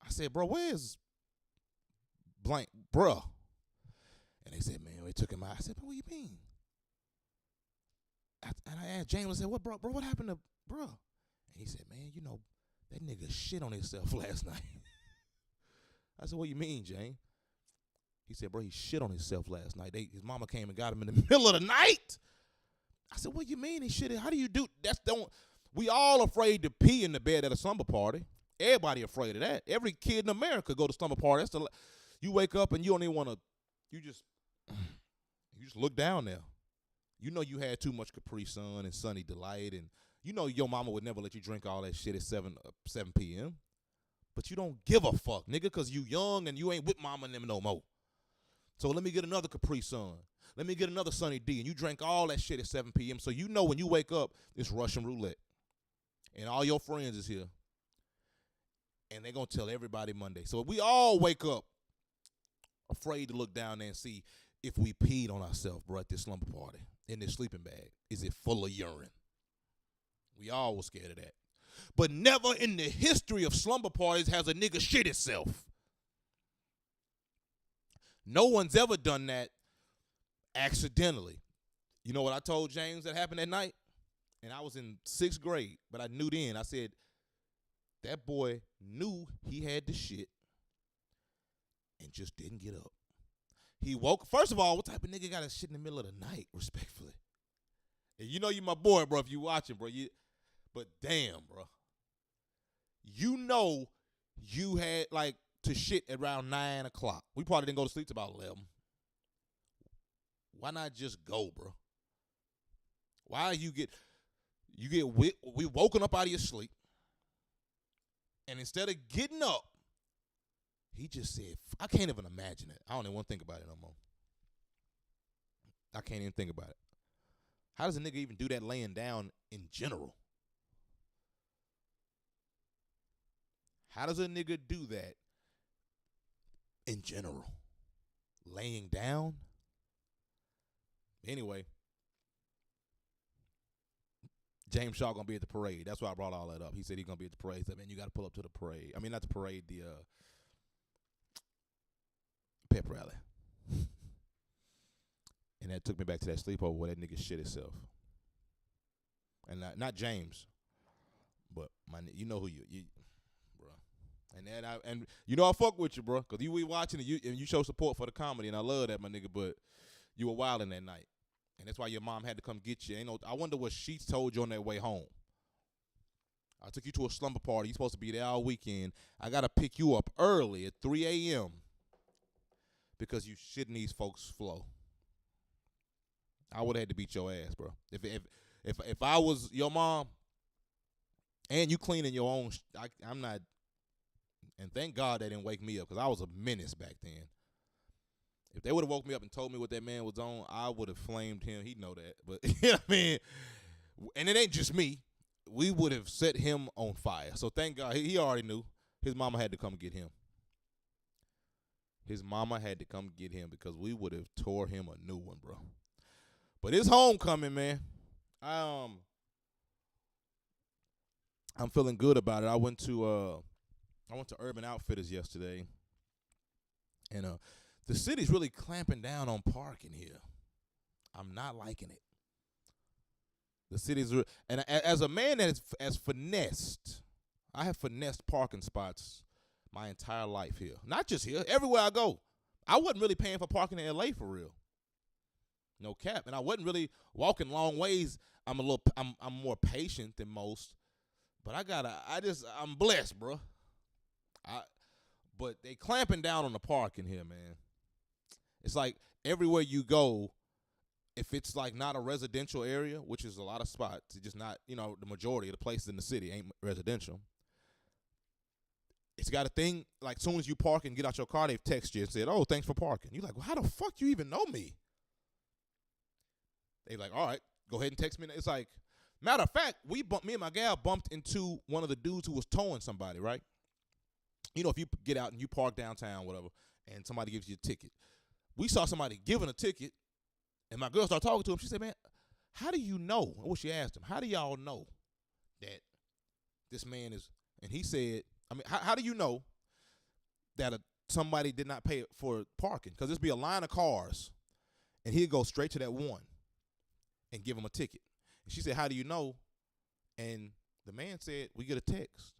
I said, bro, where's blank, bruh? And they said, man, they took him out. I said, but what you mean? and I asked James, I said, bro, what happened to bro? And he said, man, that nigga shit on himself last night. I said, what you mean, James? He said, bro, he shit on himself last night. His mama came and got him in the middle of the night. I said, what you mean he shit? How do you do? We all afraid to pee in the bed at a slumber party. Everybody afraid of that. Every kid in America go to slumber party. You wake up and you don't even want to. You just look down there. You know you had too much Capri Sun and Sunny Delight, and you know your mama would never let you drink all that shit at 7 p.m. But you don't give a fuck, nigga, because you young and you ain't with mama and them no more. So let me get another Capri Sun. Let me get another Sunny D. And you drank all that shit at 7 p.m. So you know when you wake up, it's Russian roulette. And all your friends is here. And they're going to tell everybody Monday. So we all wake up afraid to look down there and see if we peed on ourselves, bro, at this slumber party in this sleeping bag. Is it full of urine? We all was scared of that. But never in the history of slumber parties has a nigga shit himself. No one's ever done that accidentally. You know what I told James that happened that night? And I was in 6th grade, but I knew then. I said, that boy knew he had the shit and just didn't get up. He woke. First of all, what type of nigga got a shit in the middle of the night, respectfully? And you know you my boy, bro, if you watching, bro. But damn, bro. You know you had, like, to shit at around 9 o'clock. We probably didn't go to sleep till about 11. Why not just go, bro? Why we woken up out of your sleep, and instead of getting up, he just said, I can't even imagine it. I don't even want to think about it no more. I can't even think about it. How does a nigga even do that laying down in general? How does a nigga do that in general? Laying down? Anyway, James Shaw gonna be at the parade. That's why I brought all that up. He said he's gonna be at the parade. He said, man, you gotta pull up to the parade. I mean, not the parade, the pep rally. And that took me back to that sleepover where that nigga shit himself. And not James, but you know who you bro. And you know I fuck with you, bro, because you be watching and you show support for the comedy, and I love that, my nigga. But you were wilding that night, and that's why your mom had to come get you. I wonder what Sheets told you on that way home. I took you to a slumber party. You're supposed to be there all weekend. I gotta pick you up early at 3 a.m. because you shitting these folks' flow. I would have had to beat your ass, bro. If I was your mom and you cleaning your own, I'm not. And thank God they didn't wake me up because I was a menace back then. If they would have woke me up and told me what that man was on, I would have flamed him. He'd know that. But you know what I mean? And it ain't just me. We would have set him on fire. So thank God. He already knew. His mama had to come get him. His mama had to come get him because we would have tore him a new one, bro. But it's homecoming, man. I'm feeling good about it. I went to Urban Outfitters yesterday, and the city's really clamping down on parking here. I'm not liking it. The city's and as a man that has finessed, I have finessed parking spots my entire life here. Not just here, everywhere I go. I wasn't really paying for parking in LA for real. No cap. And I wasn't really walking long ways. I'm more patient than most. But I'm blessed, bro. But they clamping down on the parking here, man. It's like everywhere you go, if it's like not a residential area, which is a lot of spots, it's just not, the majority of the places in the city ain't residential. It's got a thing, like, soon as you park and get out your car, they've texted you and said, oh, thanks for parking. You're like, well, how the fuck you even know me? They like, all right, go ahead and text me. It's like, matter of fact, me and my gal bumped into one of the dudes who was towing somebody, right? If you get out and you park downtown, whatever, and somebody gives you a ticket. We saw somebody giving a ticket, and my girl started talking to him. She said, man, how do you know? Well, she asked him, how do y'all know that this man is, and he said, how do you know that somebody did not pay for parking? Because there'd be a line of cars, and he'd go straight to that one and give him a ticket. She said, how do you know? And the man said, we get a text.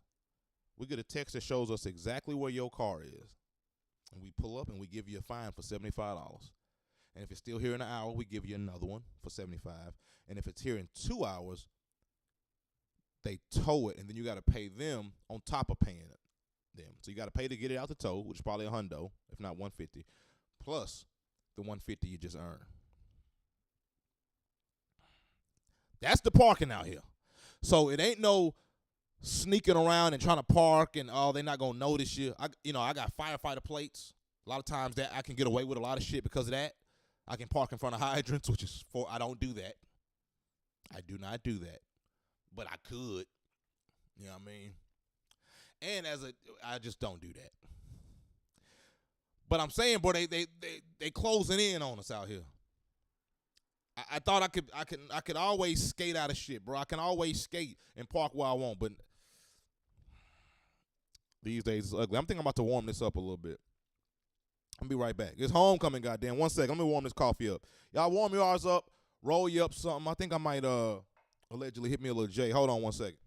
We get a text that shows us exactly where your car is. And we pull up and we give you a fine for $75. And if it's still here in an hour, we give you another one for $75. And if it's here in 2 hours, they tow it, and then you got to pay them on top of paying them. So you got to pay to get it out the tow, which is probably $100, if not $150, plus the $150 you just earned. That's the parking out here. So it ain't no sneaking around and trying to park and they're not gonna notice you. I got firefighter plates. A lot of times that I can get away with a lot of shit because of that. I can park in front of hydrants, which is I don't do that. I do not do that, but I could. You know what I mean? And I just don't do that. But I'm saying, boy, they closing in on us out here. I thought I could always skate out of shit, bro. I can always skate and park where I want, but these days it's ugly. I'm thinking I'm about to warm this up a little bit. I'll be right back. It's homecoming, goddamn. 1 second. Let me warm this coffee up. Y'all warm yours up. Roll you up something. I think I might allegedly hit me a little J. Hold on 1 second.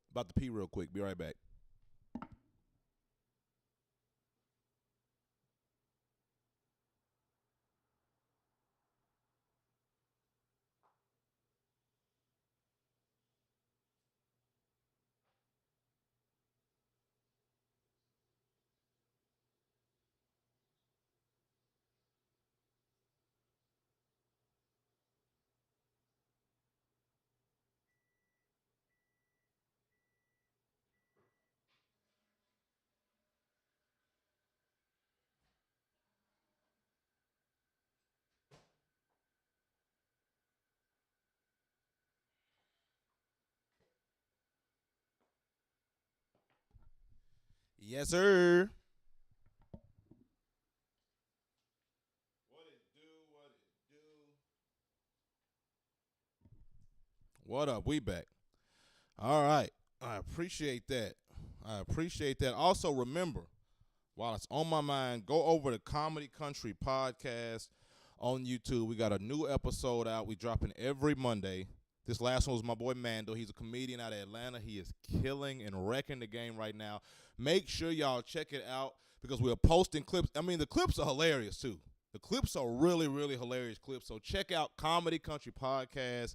About to pee real quick. Be right back. Yes, sir. What it do? What it do? What up? We back. All right. I appreciate that. Also, remember, while it's on my mind, go over to Comedy Country Podcast on YouTube. We got a new episode out. We dropping every Monday. This last one was my boy Mando. He's a comedian out of Atlanta. He is killing and wrecking the game right now. Make sure y'all check it out because we're posting clips. I mean, the clips are hilarious, too. The clips are really, really hilarious clips. So check out Comedy Country Podcast.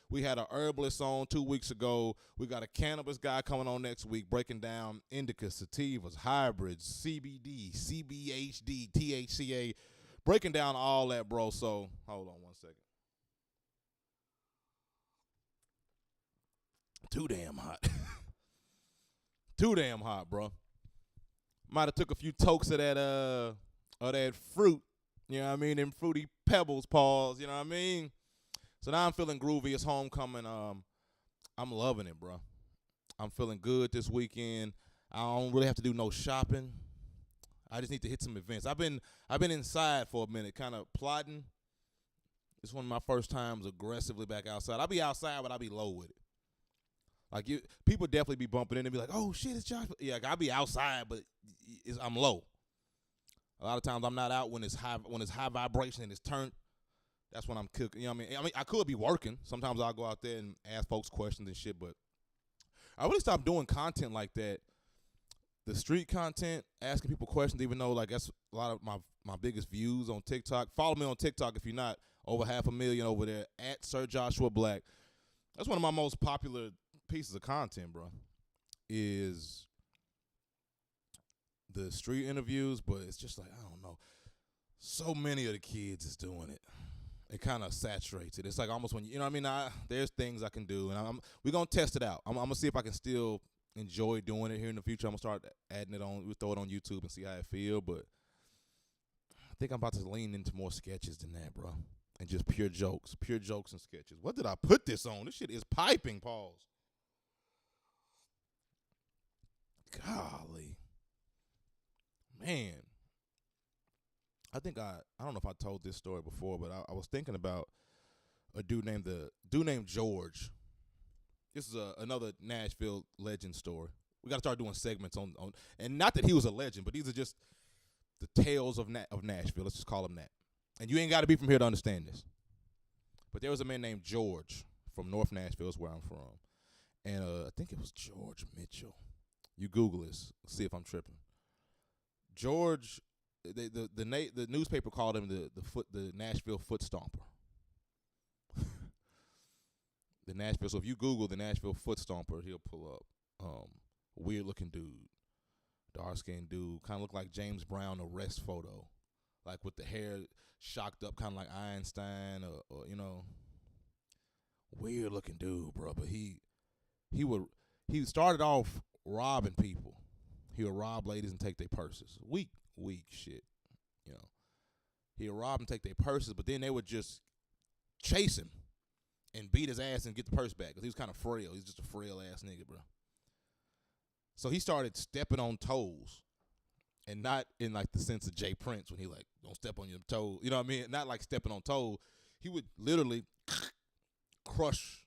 We had an herbalist on 2 weeks ago. We got a cannabis guy coming on next week breaking down indicas, sativas, hybrids, CBD, CBHD, THCA, breaking down all that, bro. So hold on 1 second. Too damn hot. Too damn hot, bro. Might have took a few tokes of that fruit. You know what I mean? Them fruity pebbles, pause. You know what I mean? So now I'm feeling groovy. It's homecoming. I'm loving it, bro. I'm feeling good this weekend. I don't really have to do no shopping. I just need to hit some events. I've been inside for a minute, kind of plotting. It's one of my first times aggressively back outside. I'll be outside, but I'll be low with it. Like people definitely be bumping in and be like, "Oh shit, it's Josh." Yeah, like, I'll be outside, but I'm low. A lot of times I'm not out when it's high vibration and it's turned. That's when I'm cooking. You know what I mean? I could be working. Sometimes I'll go out there and ask folks questions and shit, but I really stopped doing content like that. The street content, asking people questions, even though like that's a lot of my biggest views on TikTok. Follow me on TikTok if you're not. Over 500,000 over there at Sir Joshua Black. That's one of my most popular pieces of content, bro, is the street interviews, but it's just like, I don't know. So many of the kids is doing it. it kind of saturates it. It's like almost when you know what I mean. There's things I can do, and we're gonna test it out. I'm gonna see if I can still enjoy doing it here in the future. I'm gonna start adding it on. We'll throw it on YouTube and see how it feel. But I think I'm about to lean into more sketches than that, bro, and just pure jokes and sketches. What did I put this on? This shit is piping. Pause. Golly, man. I think I don't know if I told this story before, but I was thinking about a dude named George. This is another Nashville legend story. We got to start doing segments on, and not that he was a legend, but these are just the tales of Nashville. Let's just call him that. And you ain't got to be from here to understand this. But there was a man named George from North Nashville, is where I'm from, and I think it was George Mitchell. You Google this, see if I'm tripping. George. The newspaper called him the Nashville foot stomper. The Nashville. So if you Google the Nashville foot stomper, he'll pull up. Weird looking dude, dark skinned dude, kind of look like James Brown arrest photo, like with the hair shocked up, kind of like Einstein, or you know, weird looking dude, bro. But he started off robbing people. He would rob ladies and take their purses. Weak shit, you know. He'd rob and take their purses, but then they would just chase him and beat his ass and get the purse back because he was kind of frail. He's just a frail ass nigga, bro. So he started stepping on toes, and not in like the sense of Jay Prince when he like don't step on your toes. You know what I mean? Not like stepping on toes. He would literally crush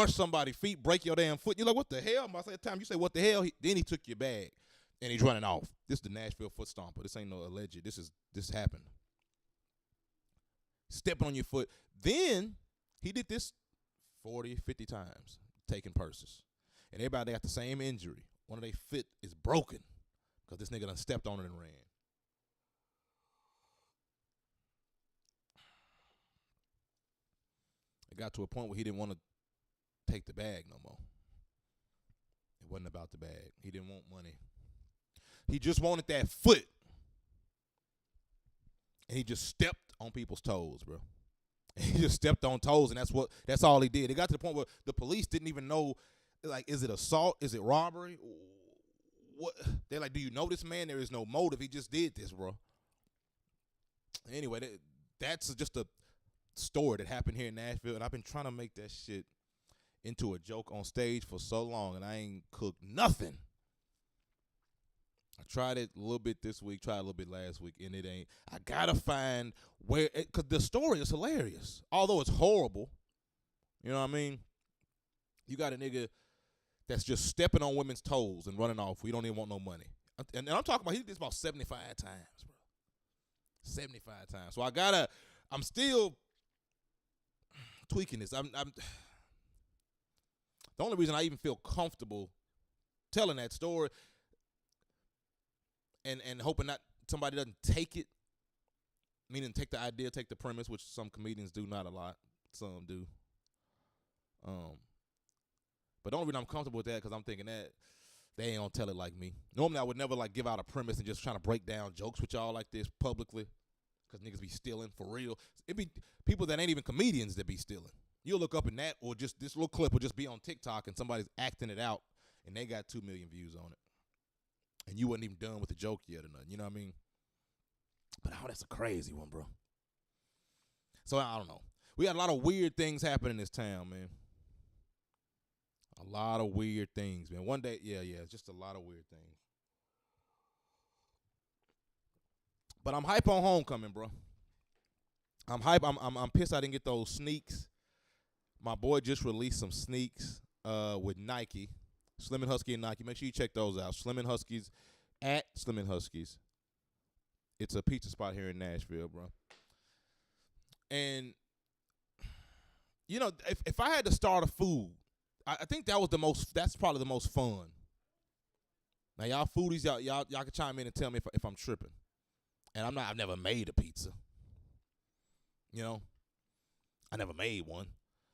somebody's feet, break your damn foot. You're like, what the hell? By the time you say what the hell, then he took your bag. And he's running off. This is the Nashville foot stomper. This ain't no alleged. This happened. Stepping on your foot. Then he did this 40, 50 times, taking purses. And everybody got the same injury. One of their foot is broken because this nigga done stepped on it and ran. It got to a point where he didn't want to take the bag no more. It wasn't about the bag. He didn't want money. He just wanted that foot. And he just stepped on people's toes, bro. And he just stepped on toes, and that's all he did. It got to the point where the police didn't even know, like, is it assault? Is it robbery? What? They're like, do you know this man? There is no motive. He just did this, bro. Anyway, that's just a story that happened here in Nashville, and I've been trying to make that shit into a joke on stage for so long, and I ain't cooked nothing. I tried it a little bit this week, tried a little bit last week, and it ain't. I gotta find where, because the story is hilarious. Although it's horrible, you know what I mean? You got a nigga that's just stepping on women's toes and running off. We don't even want no money. And I'm talking about, he did this about 75 times, bro. 75 times. So I'm still tweaking this. I'm the only reason I even feel comfortable telling that story and hoping not somebody doesn't take it, meaning take the idea, take the premise, which some comedians do, not a lot. Some do. But the only reason I'm comfortable with that because I'm thinking that they ain't gonna tell it like me. Normally I would never like give out a premise and just trying to break down jokes with y'all like this publicly because niggas be stealing for real. It be people that ain't even comedians that be stealing. You'll look up in that, or just this little clip will just be on TikTok and somebody's acting it out and they got 2 million views on it. And you wasn't even done with the joke yet or nothing. You know what I mean? But that's a crazy one, bro. So I don't know. We got a lot of weird things happening in this town, man. A lot of weird things, man. One day, yeah, just a lot of weird things. But I'm hype on homecoming, bro. I'm hype. I'm pissed I didn't get those sneaks. My boy just released some sneaks with Nike. Slim and Husky and Nike. Make sure you check those out. Slim and Huskies at Slim and Huskies. It's a pizza spot here in Nashville, bro. And, you know, if I had to start a food, I think that's probably the most fun. Now, y'all foodies, y'all can chime in and tell me if I'm tripping. And I've never made a pizza. You know? I never made one.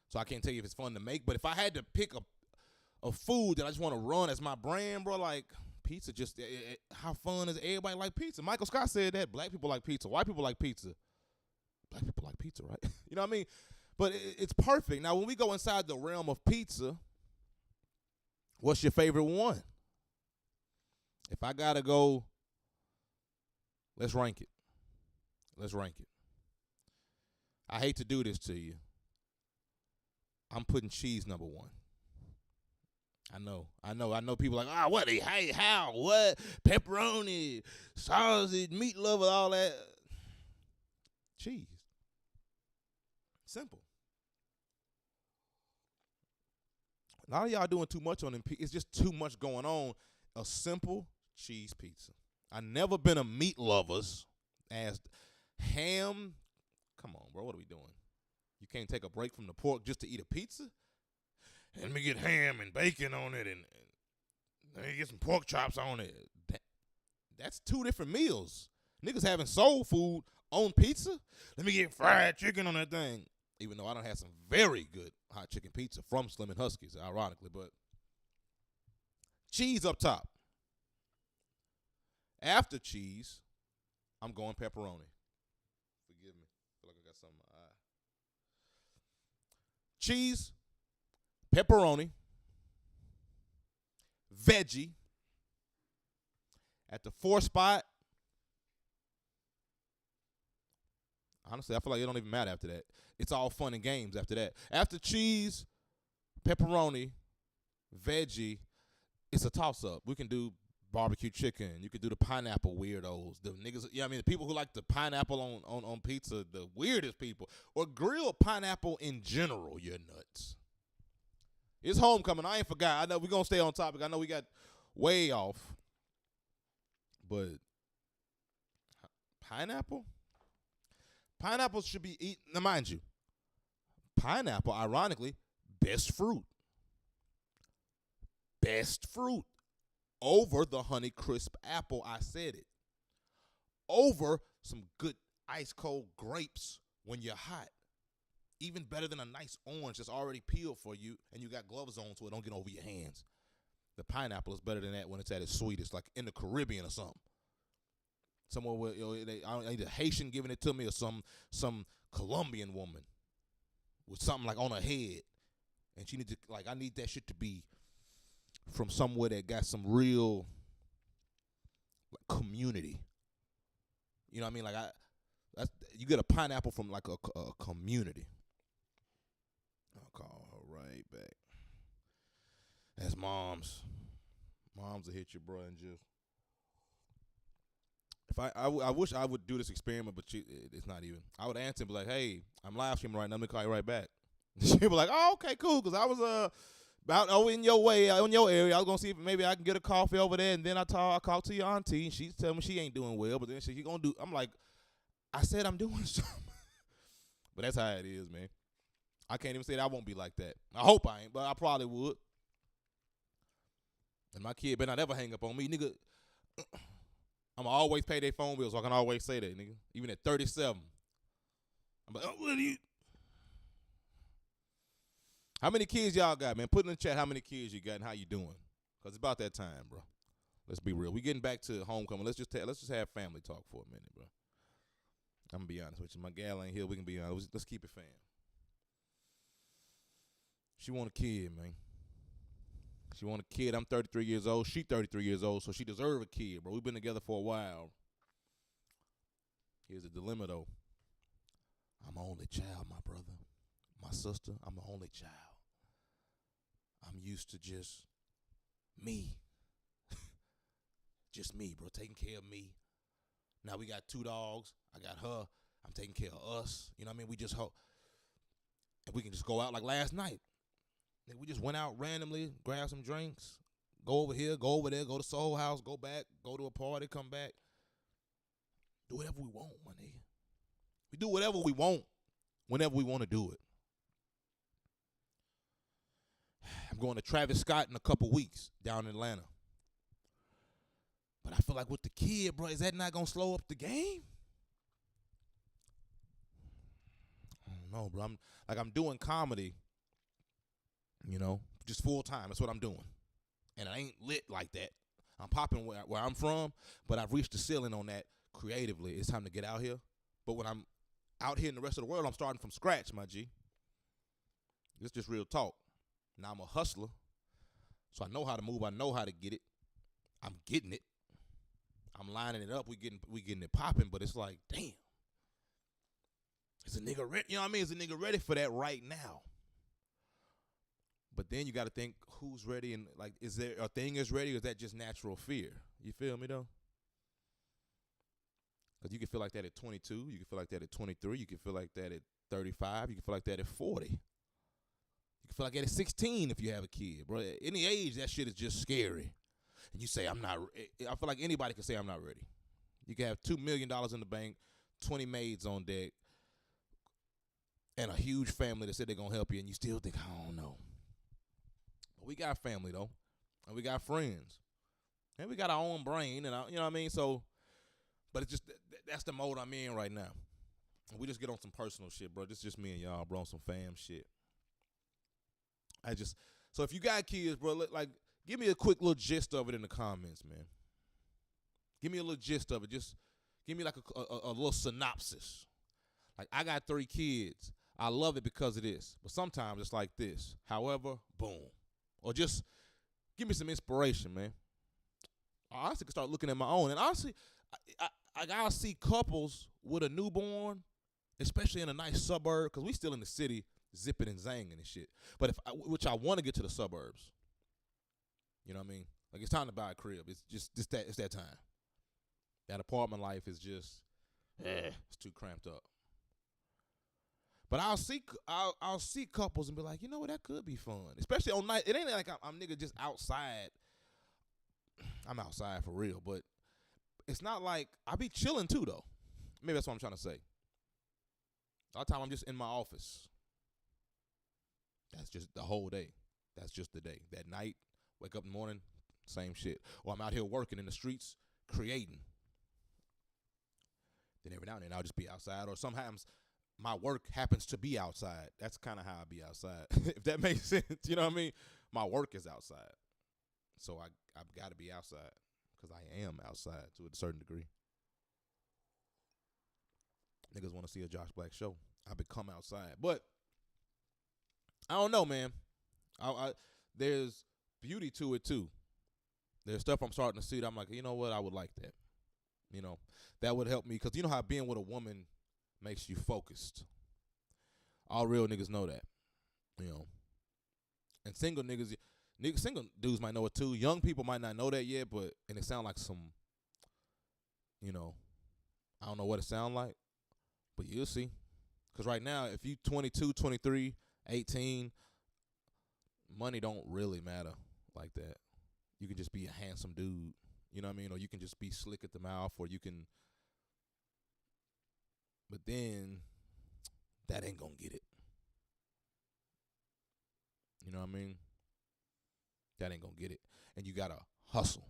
So I can't tell you if it's fun to make. But if I had to pick a food that I just want to run as my brand, bro, like pizza, just how fun is everybody like pizza? Michael Scott said that black people like pizza, white people like pizza, black people like pizza, right? You know what I mean? But it's perfect. Now, when we go inside the realm of pizza, what's your favorite one? If I got to go, let's rank it. Let's rank it. I hate to do this to you. I'm putting cheese number one. I know people are like, what? Hey, how? What? Pepperoni, sausage, meat lover, all that. Cheese. Simple. A lot of y'all doing too much on them. It's just too much going on. A simple cheese pizza. I never been a meat lovers. As ham, come on, bro. What are we doing? You can't take a break from the pork just to eat a pizza? And let me get ham and bacon on it, and let me get some pork chops on it. That's two different meals. Niggas having soul food on pizza. Let me get fried chicken on that thing. Even though I done had some very good hot chicken pizza from Slim and Huskies, ironically. But cheese up top. After cheese, I'm going pepperoni. Forgive me. I feel like I got something in my eye. Cheese, pepperoni, veggie. At the fourth spot, honestly, I feel like it don't even matter after that. It's all fun and games after that. After cheese, pepperoni, veggie, it's a toss-up. We can do barbecue chicken. You can do the pineapple weirdos. The niggas, yeah, I mean, the people who like the pineapple on pizza, the weirdest people. Or grilled pineapple in general, you're nuts. It's homecoming. I ain't forgot. I know we're going to stay on topic. I know we got way off. But pineapple? Pineapple should be eaten. Now, mind you, pineapple, ironically, best fruit. Best fruit. Over the Honeycrisp apple, I said it. Over some good ice cold grapes when you're hot. Even better than a nice orange that's already peeled for you and you got gloves on so it don't get over your hands. The pineapple is better than that when it's at its sweetest, like in the Caribbean or something. Somewhere where I need a Haitian giving it to me or some Colombian woman with something like on her head. And she needs to, like, I need that shit to be from somewhere that got some real community. You know what I mean? Like you get a pineapple from like a community. I'll call her right back. That's moms. Moms will hit you, bro, and just. If I wish I would do this experiment, but it's not even. I would answer and be like, "Hey, I'm live streaming right now. Let me call you right back." She'd be like, "Oh, okay, cool," because I was about in your way, in your area. I was gonna see if maybe I can get a coffee over there, and then I talk to your auntie, and she's telling me she ain't doing well, but then she gonna do. I'm like, I said I'm doing something, but that's how it is, man. I can't even say that I won't be like that. I hope I ain't, but I probably would. And my kid better not ever hang up on me, nigga. I'm going to always pay their phone bills, so I can always say that, nigga. Even at 37. I'm like, what are you? How many kids y'all got, man? Put in the chat how many kids you got and how you doing. Because it's about that time, bro. Let's be real. We getting back to homecoming. Let's just have family talk for a minute, bro. I'm going to be honest with you. My gal ain't here. We can be honest. Let's keep it fam. She want a kid, man. She want a kid. I'm 33 years old. She 33 years old, so she deserve a kid, bro. We've been together for a while. Here's the dilemma, though. I'm an only child, my brother. My sister, I'm the only child. I'm used to just me. Just me, bro. Taking care of me. Now we got 2 dogs. I got her. I'm taking care of us. You know what I mean? We just hope. And we can just go out like last night. We just went out randomly, grab some drinks, go over here, go over there, go to Soul House, go back, go to a party, come back. Do whatever we want, my nigga. We do whatever we want whenever we want to do it. I'm going to Travis Scott in a couple weeks down in Atlanta. But I feel like with the kid, bro, is that not going to slow up the game? I don't know, bro. I'm doing comedy. You know, just full time. That's what I'm doing. And I ain't lit like that. I'm popping where I'm from, but I've reached the ceiling on that creatively. It's time to get out here. But when I'm out here in the rest of the world, I'm starting from scratch, my G. It's just real talk. Now I'm a hustler, so I know how to move. I know how to get it. I'm getting it. I'm lining it up. We getting it popping, but it's like, damn. Is a nigga ready? You know what I mean? Is a nigga ready for that right now? But then you got to think, who's ready? And like, is there a thing is ready, or is that just natural fear? You feel me though? Because you can feel like that at 22. You can feel like that at 23. You can feel like that at 35. You can feel like that at 40. You can feel like that at 16 if you have a kid, bro. At any age, that shit is just scary. And you say, I'm not, I feel like anybody can say I'm not ready. You can have $2 million in the bank, 20 maids on deck, and a huge family that said they're going to help you, and you still think, I don't know. But we got family, though, and we got friends, and we got our own brain, and you know what I mean? So, but it's just, that's the mode I'm in right now. And we just get on some personal shit, bro. This is just me and y'all, bro, on some fam shit. So if you got kids, bro, like, give me a quick little gist of it in the comments, man. Give me a little gist of it. Just give me like a little synopsis. Like, I got 3 kids. I love it because of this. But sometimes it's like this. However, boom. Or just give me some inspiration, man. I honestly can start looking at my own. And honestly, I gotta see couples with a newborn, especially in a nice suburb, because we still in the city zipping and zanging and shit. But which I want to get to the suburbs. You know what I mean? Like, it's time to buy a crib. It's that time. That apartment life is just, it's too cramped up. But I'll see couples and be like, you know what, that could be fun. Especially on night. It ain't like I'm nigga just outside. I'm outside for real, but it's not like I be chilling too though. Maybe that's what I'm trying to say. A lot of time I'm just in my office. That's just the whole day. That's just the day. That night, wake up in the morning, same shit. Or I'm out here working in the streets, creating. Then every now and then I'll just be outside, or sometimes my work happens to be outside. That's kind of how I be outside, if that makes sense. You know what I mean? My work is outside. So I've got to be outside because I am outside to a certain degree. Niggas want to see a Josh Black show. I become outside. But I don't know, man. There's beauty to it, too. There's stuff I'm starting to see that I'm like, you know what? I would like that. You know, that would help me. Because you know how being with a woman makes you focused. All real niggas know that. You know. And single niggas, single dudes might know it, too. Young people might not know that yet, and it sound like some, you know, I don't know what it sound like. But you'll see. Because right now, if you 22, 23, 18, money don't really matter like that. You can just be a handsome dude, you know what I mean? Or you can just be slick at the mouth, or you can. But then, that ain't gonna get it. You know what I mean? That ain't gonna get it. And you gotta hustle,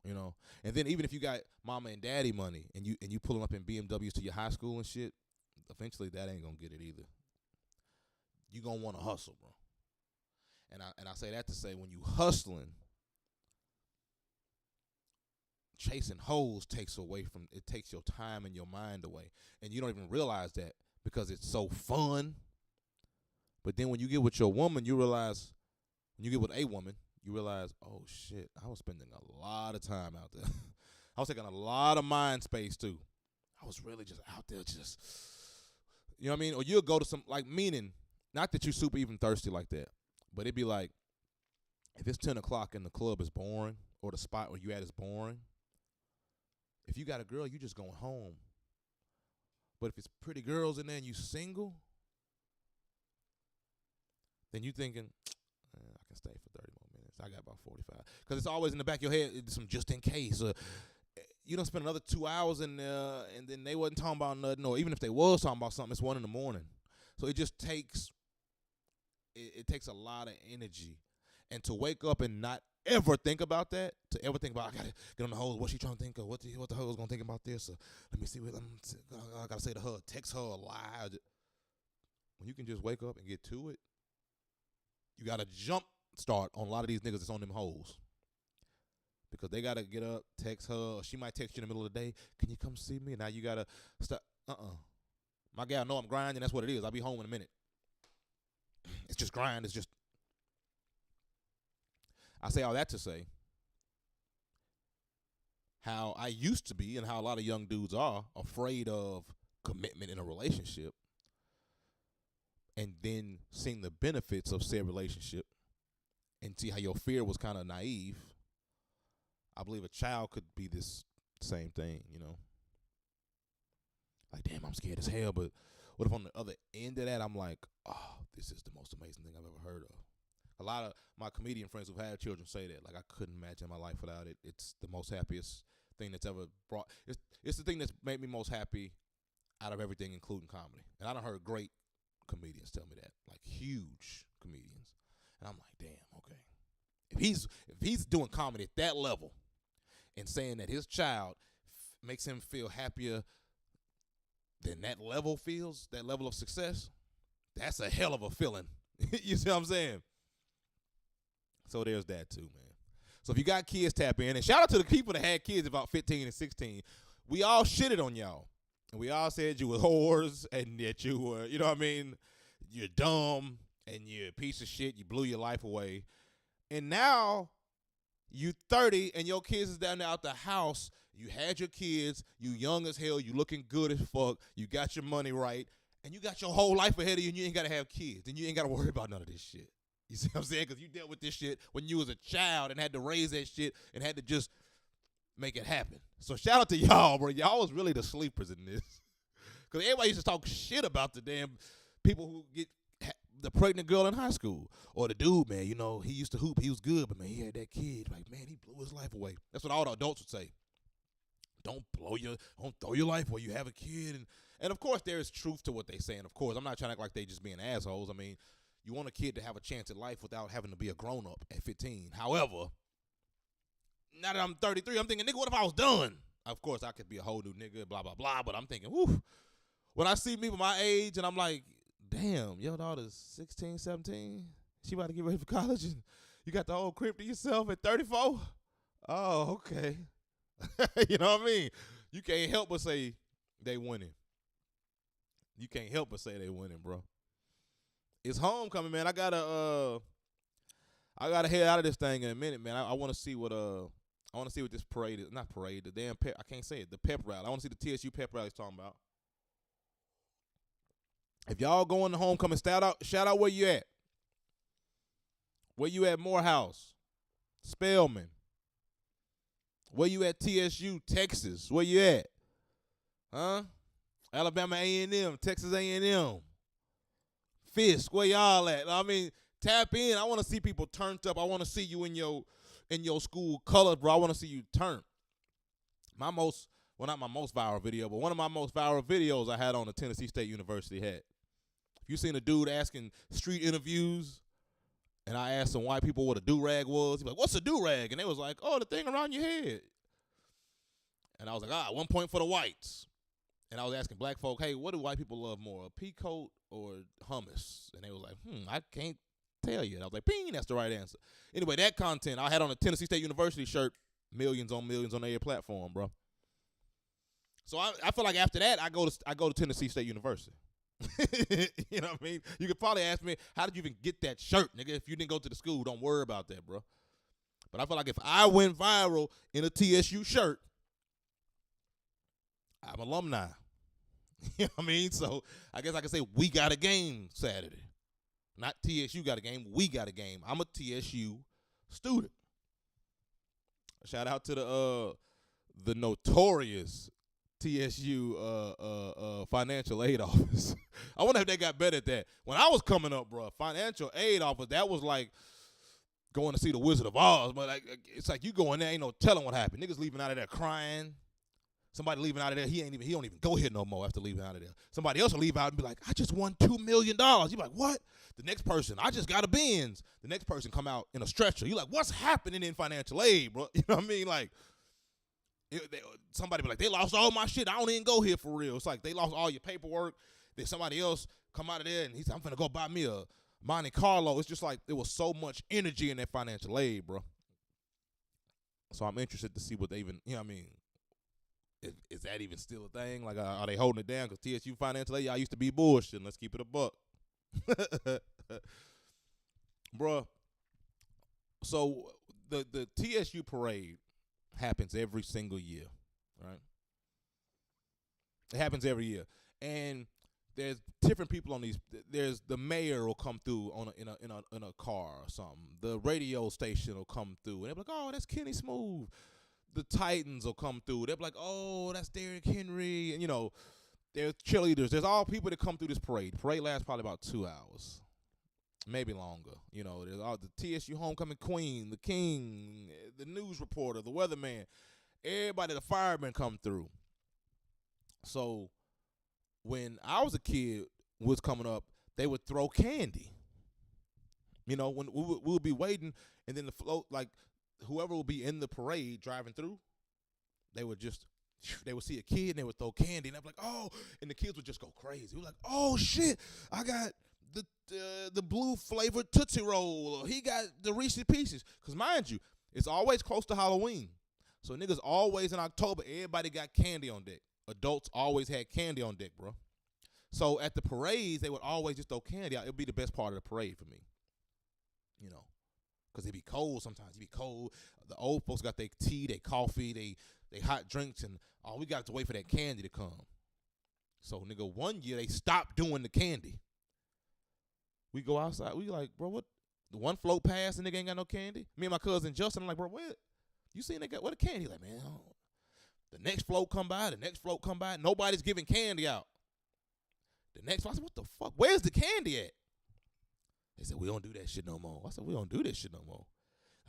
you know? And then even if you got mama and daddy money, and you pulling up in BMWs to your high school and shit, eventually that ain't gonna get it either. You gonna wanna hustle, bro. And I say that to say, when you hustling, chasing hoes takes your time and your mind away. And you don't even realize that because it's so fun. But then when you get with your woman, you realize, when you get with a woman, you realize, oh shit, I was spending a lot of time out there. I was taking a lot of mind space too. I was really just out there just, you know what I mean? Or you'll go to some, like, meaning, not that you super even thirsty like that, but it'd be like, if it's 10 o'clock and the club is boring, or the spot where you at is boring, if you got a girl, you just going home. But if it's pretty girls in there and you single, then you thinking, I can stay for 30 more minutes. I got about 45. Because it's always in the back of your head, it's some just in case. You don't spend another 2 hours in there, and then they wasn't talking about nothing. Or even if they was talking about something, it's 1 a.m. So it just takes, it takes a lot of energy. And to wake up and not ever think about that, to ever think about, I gotta get on the hose, what she trying to think of, what the hell is gonna think about this, let me see what I gotta say to her, text her a lie. When you can just wake up and get to it, you gotta jump start on a lot of these niggas that's on them hoes. Because they gotta get up, text her, or she might text you in the middle of the day, can you come see me? Now you gotta stop, My gal know I'm grinding. That's what it is. I'll be home in a minute. It's just grind. It's just. I say all that to say how I used to be and how a lot of young dudes are afraid of commitment in a relationship, and then seeing the benefits of said relationship and see how your fear was kind of naive. I believe a child could be this same thing, you know. Like, damn, I'm scared as hell, but what if on the other end of that, I'm like, oh, this is the most amazing thing I've ever heard of. A lot of my comedian friends who've had children say that. Like, I couldn't imagine my life without it. It's the most happiest thing that's ever brought. It's the thing that's made me most happy out of everything, including comedy. And I done heard great comedians tell me that, like huge comedians. And I'm like, damn, okay. If he's doing comedy at that level and saying that his child makes him feel happier than that level feels, that level of success, that's a hell of a feeling. You see what I'm saying? So there's that too, man. So if you got kids, tap in. And shout out to the people that had kids about 15 and 16. We all shitted on y'all. And we all said you were whores and that you were, you know what I mean, you're dumb and you're a piece of shit. You blew your life away. And now you 30 and your kids is down there out the house. You had your kids. You young as hell. You looking good as fuck. You got your money right. And you got your whole life ahead of you and you ain't got to have kids. And you ain't got to worry about none of this shit. You see what I'm saying? Because you dealt with this shit when you was a child and had to raise that shit and had to just make it happen. So shout out to y'all, bro. Y'all was really the sleepers in this. Because everybody used to talk shit about the damn people who get the pregnant girl in high school. Or the dude, man, you know, he used to hoop. He was good, but, man, he had that kid. Like, man, he blew his life away. That's what all the adults would say. Don't throw your life away. You have a kid. And of course, there is truth to what they say. And, of course, I'm not trying to act like they just being assholes. I mean, you want a kid to have a chance at life without having to be a grown-up at 15. However, now that I'm 33, I'm thinking, nigga, what if I was done? Of course, I could be a whole new nigga, blah, blah, blah. But I'm thinking, whew. When I see people my age and I'm like, damn, your daughter's 16, 17. She about to get ready for college and you got the whole crib to yourself at 34? Oh, okay. You know what I mean? You can't help but say they winning. You can't help but say they winning, bro. It's homecoming, man. I gotta head out of this thing in a minute, man. I want to see what this parade is. Not parade, the damn pep. I can't say it. The pep rally. I want to see the TSU pep rally he's talking about. If y'all going to homecoming, shout out where you at. Where you at Morehouse, Spelman. Where you at TSU, Texas? Where you at? Huh? Alabama A&M, Texas A&M. Fisk, where y'all at? I mean, tap in. I want to see people turned up. I want to see you in your school colors, bro. I want to see you turned. Not my most viral video, but one of my most viral videos I had on the Tennessee State University hat. If you seen a dude asking street interviews, and I asked some white people what a do-rag was, he's like, what's a do-rag? And they was like, oh, the thing around your head. And I was like, 1 point for the whites. And I was asking black folk, hey, what do white people love more, a pea coat or hummus? And they was like, I can't tell you. And I was like, bing, that's the right answer. Anyway, that content I had on a Tennessee State University shirt, millions on their platform, bro. So I feel like after that, I go to Tennessee State University. You know what I mean? You could probably ask me, how did you even get that shirt, nigga? If you didn't go to the school, don't worry about that, bro. But I feel like if I went viral in a TSU shirt, I'm alumni. You know what I mean? So I guess I can say we got a game Saturday. Not TSU got a game, we got a game. I'm a TSU student. Shout out to the notorious TSU financial aid office. I wonder if they got better at that. When I was coming up, bro, financial aid office, that was like going to see the Wizard of Oz. But like, it's like you go in there, ain't no telling what happened. Niggas leaving out of there crying. Somebody leaving out of there, he don't even go here no more after leaving out of there. Somebody else will leave out and be like, I just won $2 million. You like, what? The next person, I just got a Benz. The next person come out in a stretcher. You like, what's happening in financial aid, bro? You know what I mean? Like, somebody be like, they lost all my shit. I don't even go here for real. It's like they lost all your paperwork. Then somebody else come out of there and he said, I'm finna go buy me a Monte Carlo. It's just like there was so much energy in that financial aid, bro. So I'm interested to see what they even, you know what I mean, Is that even still a thing? Like, are they holding it down? Because TSU financial aid, y'all used to be bullshit. Let's keep it a buck. Bruh, so the TSU parade happens every single year, right? It happens every year. And there's different people on these. There's the mayor will come through in a car or something. The radio station will come through, and they'll be like, "Oh, that's Kenny Smooth." The Titans will come through. They'll be like, "Oh, that's Derrick Henry." And there's cheerleaders. There's all people that come through this parade. The parade lasts probably about 2 hours, maybe longer. There's all the TSU homecoming queen, the king, the news reporter, the weatherman, everybody, the firemen come through. So when I was a kid, was coming up, they would throw candy. When we would be waiting, and then the float, like whoever would be in the parade driving through, they would see a kid and they would throw candy, and I'd be like, "Oh," and the kids would just go crazy. We're like, "Oh shit, I got the blue flavored Tootsie Roll, or he got the Reese's Pieces." Because mind you, it's always close to Halloween, so niggas always in October, everybody got candy on deck. Adults always had candy on deck, bro. So at the parades, they would always just throw candy out. It would be the best part of the parade for me, because it'd be cold sometimes. It'd be cold. The old folks got their tea, their coffee, they hot drinks, and all we got to wait for that candy to come. So, nigga, one year they stopped doing the candy. We go outside. We like, bro, what? The one float past and nigga ain't got no candy? Me and my cousin Justin, I'm like, bro, what? You seen they got what a candy? Like, man, the next float come by, nobody's giving candy out. The next float, I said, what the fuck? Where's the candy at? They said, we don't do that shit no more. I said, we don't do this shit no more.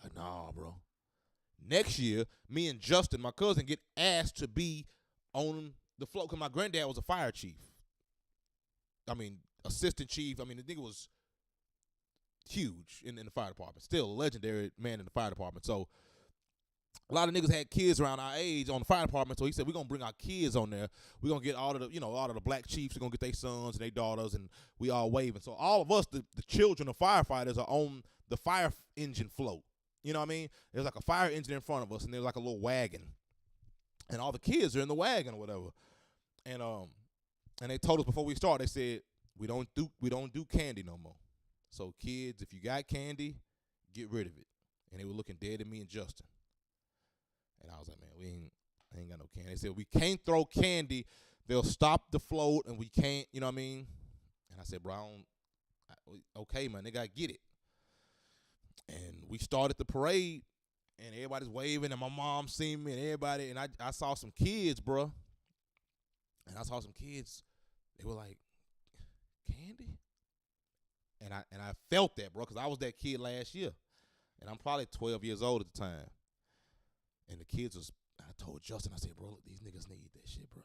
Like, nah, bro. Next year, me and Justin, my cousin, get asked to be on the float because my granddad was a fire chief. Assistant chief. The nigga was huge in the fire department. Still a legendary man in the fire department. So a lot of niggas had kids around our age on the fire department, so he said, we're going to bring our kids on there. We're going to get all of the black chiefs are going to get their sons and their daughters, and we all waving. So all of us, the children of firefighters, are on the fire engine float. You know what I mean? There's like a fire engine in front of us, and there's like a little wagon. And all the kids are in the wagon or whatever. And they told us before we start, they said, we don't do candy no more. So kids, if you got candy, get rid of it. And they were looking dead at me and Justin. And I was like, man, I ain't got no candy. They said, we can't throw candy. They'll stop the float, and we can't, you know what I mean? And I said, bro, okay, man, they got to get it. And we started the parade, and everybody's waving, and my mom seen me, and everybody, and I saw some kids, bro. And I saw some kids. They were like, candy? And I felt that, bro, because I was that kid last year. And I'm probably 12 years old at the time. And the kids I told Justin, I said, bro, look, these niggas need that shit, bro.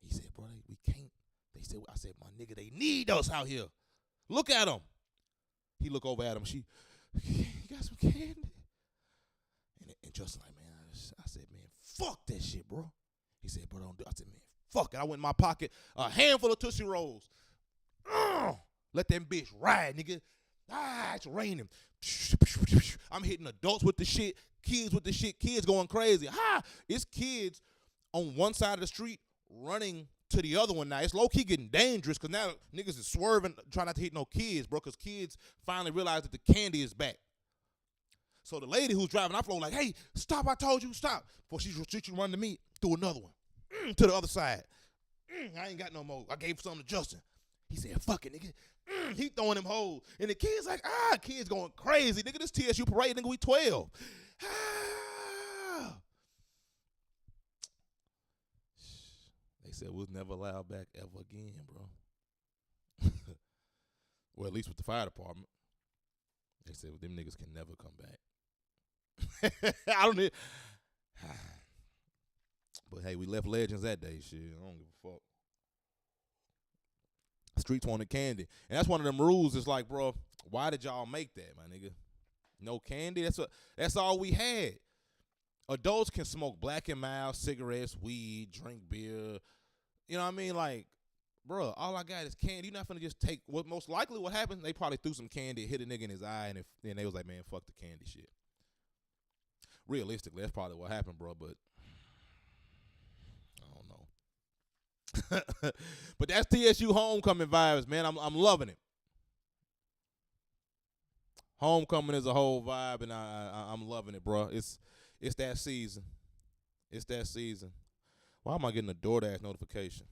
He said, bro, we can't. I said, my nigga, they need us out here. Look at them. He look over at him. You got some candy? And Justin like, man, I said, man, fuck that shit, bro. He said, bro, don't do it. I said, man, fuck it. I went in my pocket, a handful of Tootsie Rolls. Let them bitch ride, nigga. It's raining. I'm hitting adults with the shit, kids with the shit, kids going crazy. It's kids on one side of the street running to the other one now. It's low-key getting dangerous because now niggas is swerving, trying not to hit no kids, bro, because kids finally realize that the candy is back. So the lady who's driving our floor like, hey, stop, I told you, stop. Before she run to me, threw another one to the other side. I ain't got no more. I gave some to Justin. He said, fuck it, nigga. He throwing them hoes. And the kids like, kids going crazy. Nigga, this TSU parade, nigga, we 12. They said we'll never allow back ever again, bro. Well, at least with the fire department. They said, well, them niggas can never come back. I don't need. But hey, we left legends that day. Shit, I don't give a fuck. Streets wanted candy, and that's one of them rules. It's like, bro, why did y'all make that, my nigga? No candy. That's all we had. Adults can smoke Black and Mild, cigarettes, weed, drink beer. You know what I mean? Like, bro, all I got is candy. You're not finna just take. What most likely what happened? They probably threw some candy, hit a nigga in his eye, and then they was like, man, fuck the candy shit. Realistically, that's probably what happened, bro. But But that's TSU homecoming vibes, man. I'm loving it. Homecoming is a whole vibe, and I'm loving it, bro. It's that season. It's that season. Why am I getting a DoorDash notification?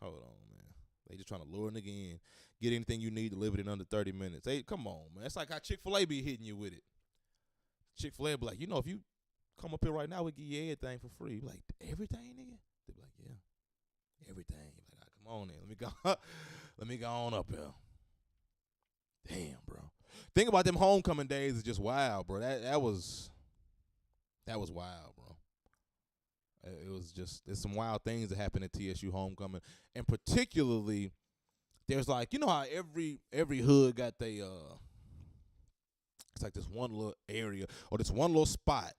Hold on, man. They just trying to lure a nigga in. Get anything you need, deliver it in under 30 minutes. Hey, come on, man. It's like how Chick-fil-A be hitting you with it. Chick-fil-A be like, if you come up here right now, we give you everything for free. Be like, everything, nigga? They be like, yeah, everything. Like, come on, then. Let me go on up here. Damn, bro. Think about them homecoming days is just wild, bro. That was wild, bro. It was just, there's some wild things that happen at TSU homecoming, and particularly there's like, how every hood got it's like this one little area or this one little spot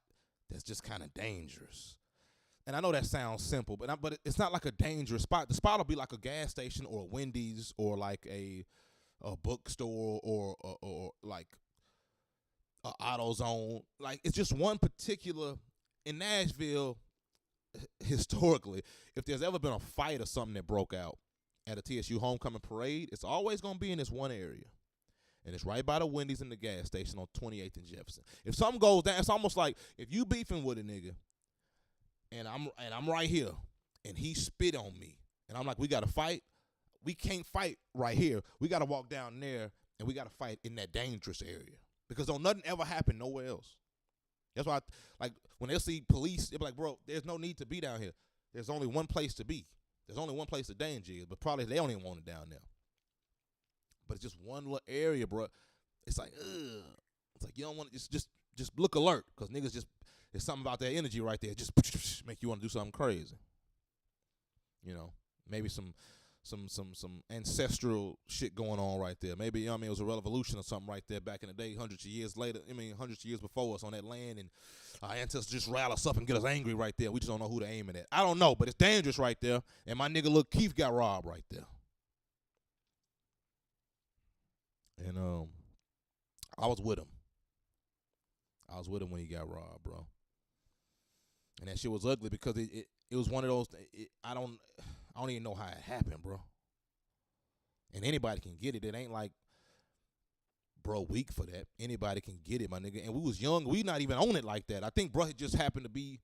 that's just kind of dangerous. And I know that sounds simple, but it's not like a dangerous spot. The spot will be like a gas station or a Wendy's or like a bookstore or like a AutoZone. Like, it's just one particular, in Nashville, historically, if there's ever been a fight or something that broke out at a TSU homecoming parade, it's always going to be in this one area. And it's right by the Wendy's and the gas station on 28th and Jefferson. If something goes down, it's almost like if you beefing with a nigga and I'm right here and he spit on me and I'm like, we got to fight. We can't fight right here. We got to walk down there and we got to fight in that dangerous area because don't nothing ever happen nowhere else. That's why, like, when they see police, they be like, bro, there's no need to be down here. There's only one place to be. There's only one place the danger is, but probably they don't even want it down there. But it's just one little area, bro. It's like, ugh. It's like you don't want to just look alert because niggas just, there's something about that energy right there. Just make you want to do something crazy. Maybe some ancestral shit going on right there. Maybe, it was a revolution or something right there back in the day, hundreds of years later. Hundreds of years before us on that land, and our ancestors just rile us up and get us angry right there. We just don't know who to aim it at. I don't know, but it's dangerous right there. And my nigga Lil Keith got robbed right there. And I was with him. I was with him when he got robbed, bro. And that shit was ugly because it was one of those. I don't even know how it happened, bro. And anybody can get it. It ain't like, bro, weak for that. Anybody can get it, my nigga. And we was young. We not even on it like that. I think bro it just happened to be,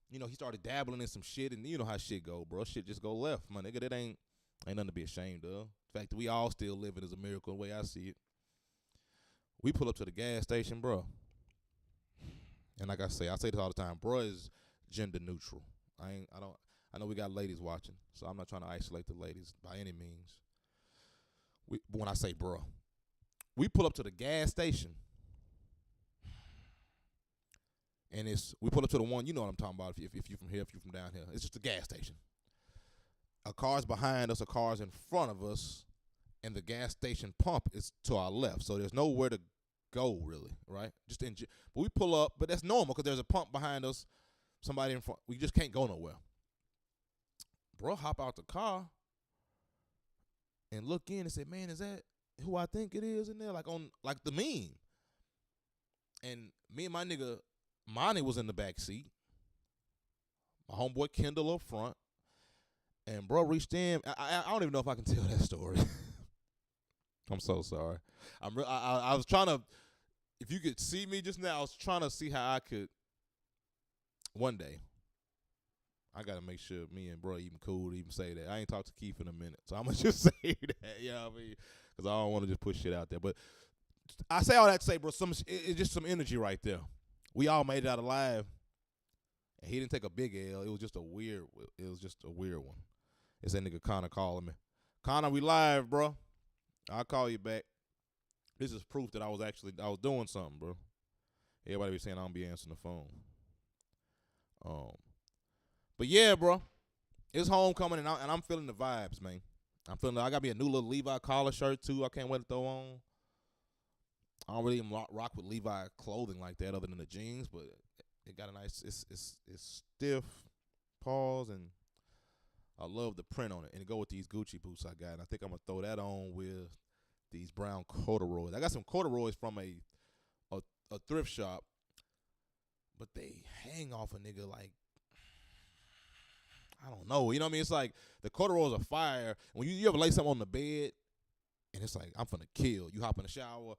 he started dabbling in some shit, and you know how shit go, bro. Shit just go left, my nigga. That ain't nothing to be ashamed of. The fact that we all still living is a miracle the way I see it. We pull up to the gas station, bro. And like I say this all the time, bro is gender neutral. I know we got ladies watching, so I'm not trying to isolate the ladies by any means. When I say bro, we pull up to the gas station, and we pull up to the one, you know what I'm talking about, if you're from here, if you're from down here. It's just a gas station. A car's behind us, a car's in front of us, and the gas station pump is to our left, so there's nowhere to go, really, right? But we pull up, but that's normal because there's a pump behind us, somebody in front. We just can't go nowhere. Bro, hop out the car and look in and say, man, is that who I think it is in there? Like the meme. And me and my nigga, Monty was in the back seat. My homeboy Kendall up front. And bro reached in. I don't even know if I can tell that story. I'm so sorry. I was trying to, if you could see me just now, I was trying to see how I could, one day, I got to make sure me and bro even cool to even say that. I ain't talked to Keith in a minute, so I'm going to just say that, you know what I mean? Because I don't want to just push shit out there. But I say all that to say, bro, it's just some energy right there. We all made it out alive, and he didn't take a big L. It was just a weird one. It's that nigga Connor calling me. Connor, we live, bro. I'll call you back. This is proof that I was doing something, bro. Everybody be saying I don't be answering the phone. But yeah, bro, it's homecoming, and I'm feeling the vibes, man. I got me a new little Levi collar shirt too. I can't wait to throw on. I don't really even rock with Levi clothing like that, other than the jeans, but it got a nice. It's stiff, paws, and I love the print on it. And it go with these Gucci boots I got. And I think I'm gonna throw that on with these brown corduroys. I got some corduroys from a thrift shop, but they hang off a nigga like, I don't know. You know what I mean? It's like the corduroys are fire. When you ever lay something on the bed and it's like, I'm finna kill. You hop in the shower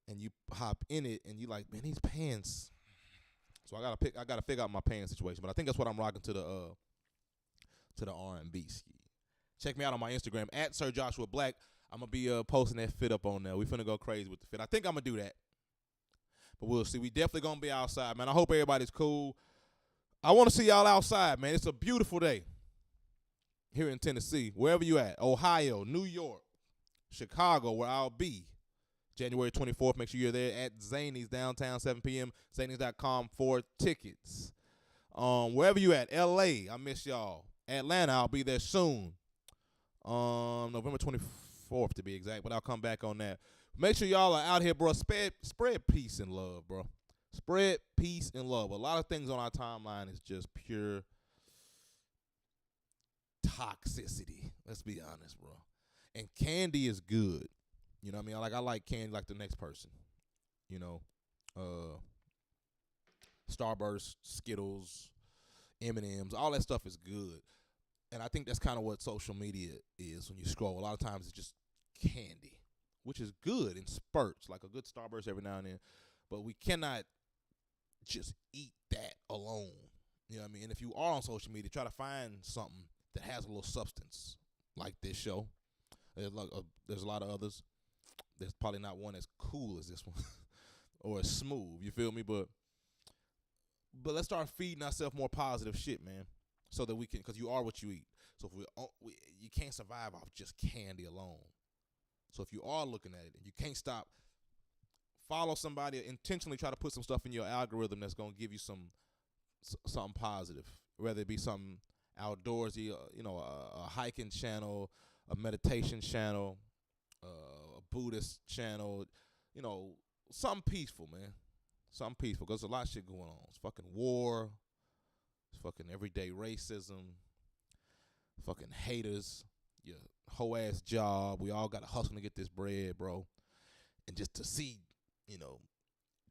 and you hop in it and you like, man, these pants. So I gotta figure out my pants situation. But I think that's what I'm rocking to the R&B ski. Check me out on my Instagram at Sir Joshua Black. I'm gonna be posting that fit up on there. We finna go crazy with the fit. I think I'm gonna do that. But we'll see. We definitely gonna be outside, man. I hope everybody's cool. I want to see y'all outside, man. It's a beautiful day here in Tennessee, wherever you at. Ohio, New York, Chicago, where I'll be. January 24th. Make sure you're there at Zany's downtown, 7 p.m. Zany's.com for tickets. Wherever you at, LA, I miss y'all. Atlanta, I'll be there soon. November 24th to be exact, but I'll come back on that. Make sure y'all are out here, bro. Spread peace and love, bro. Spread peace and love. A lot of things on our timeline is just pure toxicity. Let's be honest, bro. And candy is good. You know what I mean? I like candy like the next person. You know, Starburst, Skittles, M&Ms, all that stuff is good. And I think that's kind of what social media is when you scroll. A lot of times it's just candy, which is good in spurts, like a good Starburst every now and then. But we cannot just eat that alone. You know what I mean? And if you are on social media, try to find something that has a little substance, like this show. There's a lot of others. There's probably not one as cool as this one or as smooth. You feel me? But let's start feeding ourselves more positive shit, man, so that we can, because you are what you eat. So if you can't survive off just candy alone. So if you are looking at it and you can't stop, follow somebody, intentionally try to put some stuff in your algorithm that's going to give you something positive, whether it be something outdoorsy, a hiking channel, a meditation channel, a Buddhist channel, something peaceful, man. Something peaceful, because there's a lot of shit going on. It's fucking war. It's fucking everyday racism. Fucking haters. Your whole ass job. We all got to hustle to get this bread, bro. And just to see,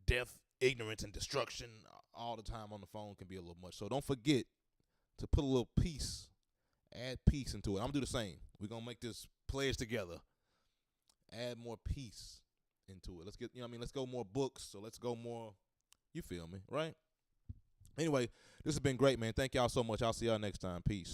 death, ignorance, and destruction all the time on the phone can be a little much. So don't forget to put a little peace, add peace into it. I'm going to do the same. We're going to make this pledge together. Add more peace into it. Let's get, let's go more books. So let's go more, you feel me, right? Anyway, this has been great, man. Thank y'all so much. I'll see y'all next time. Peace.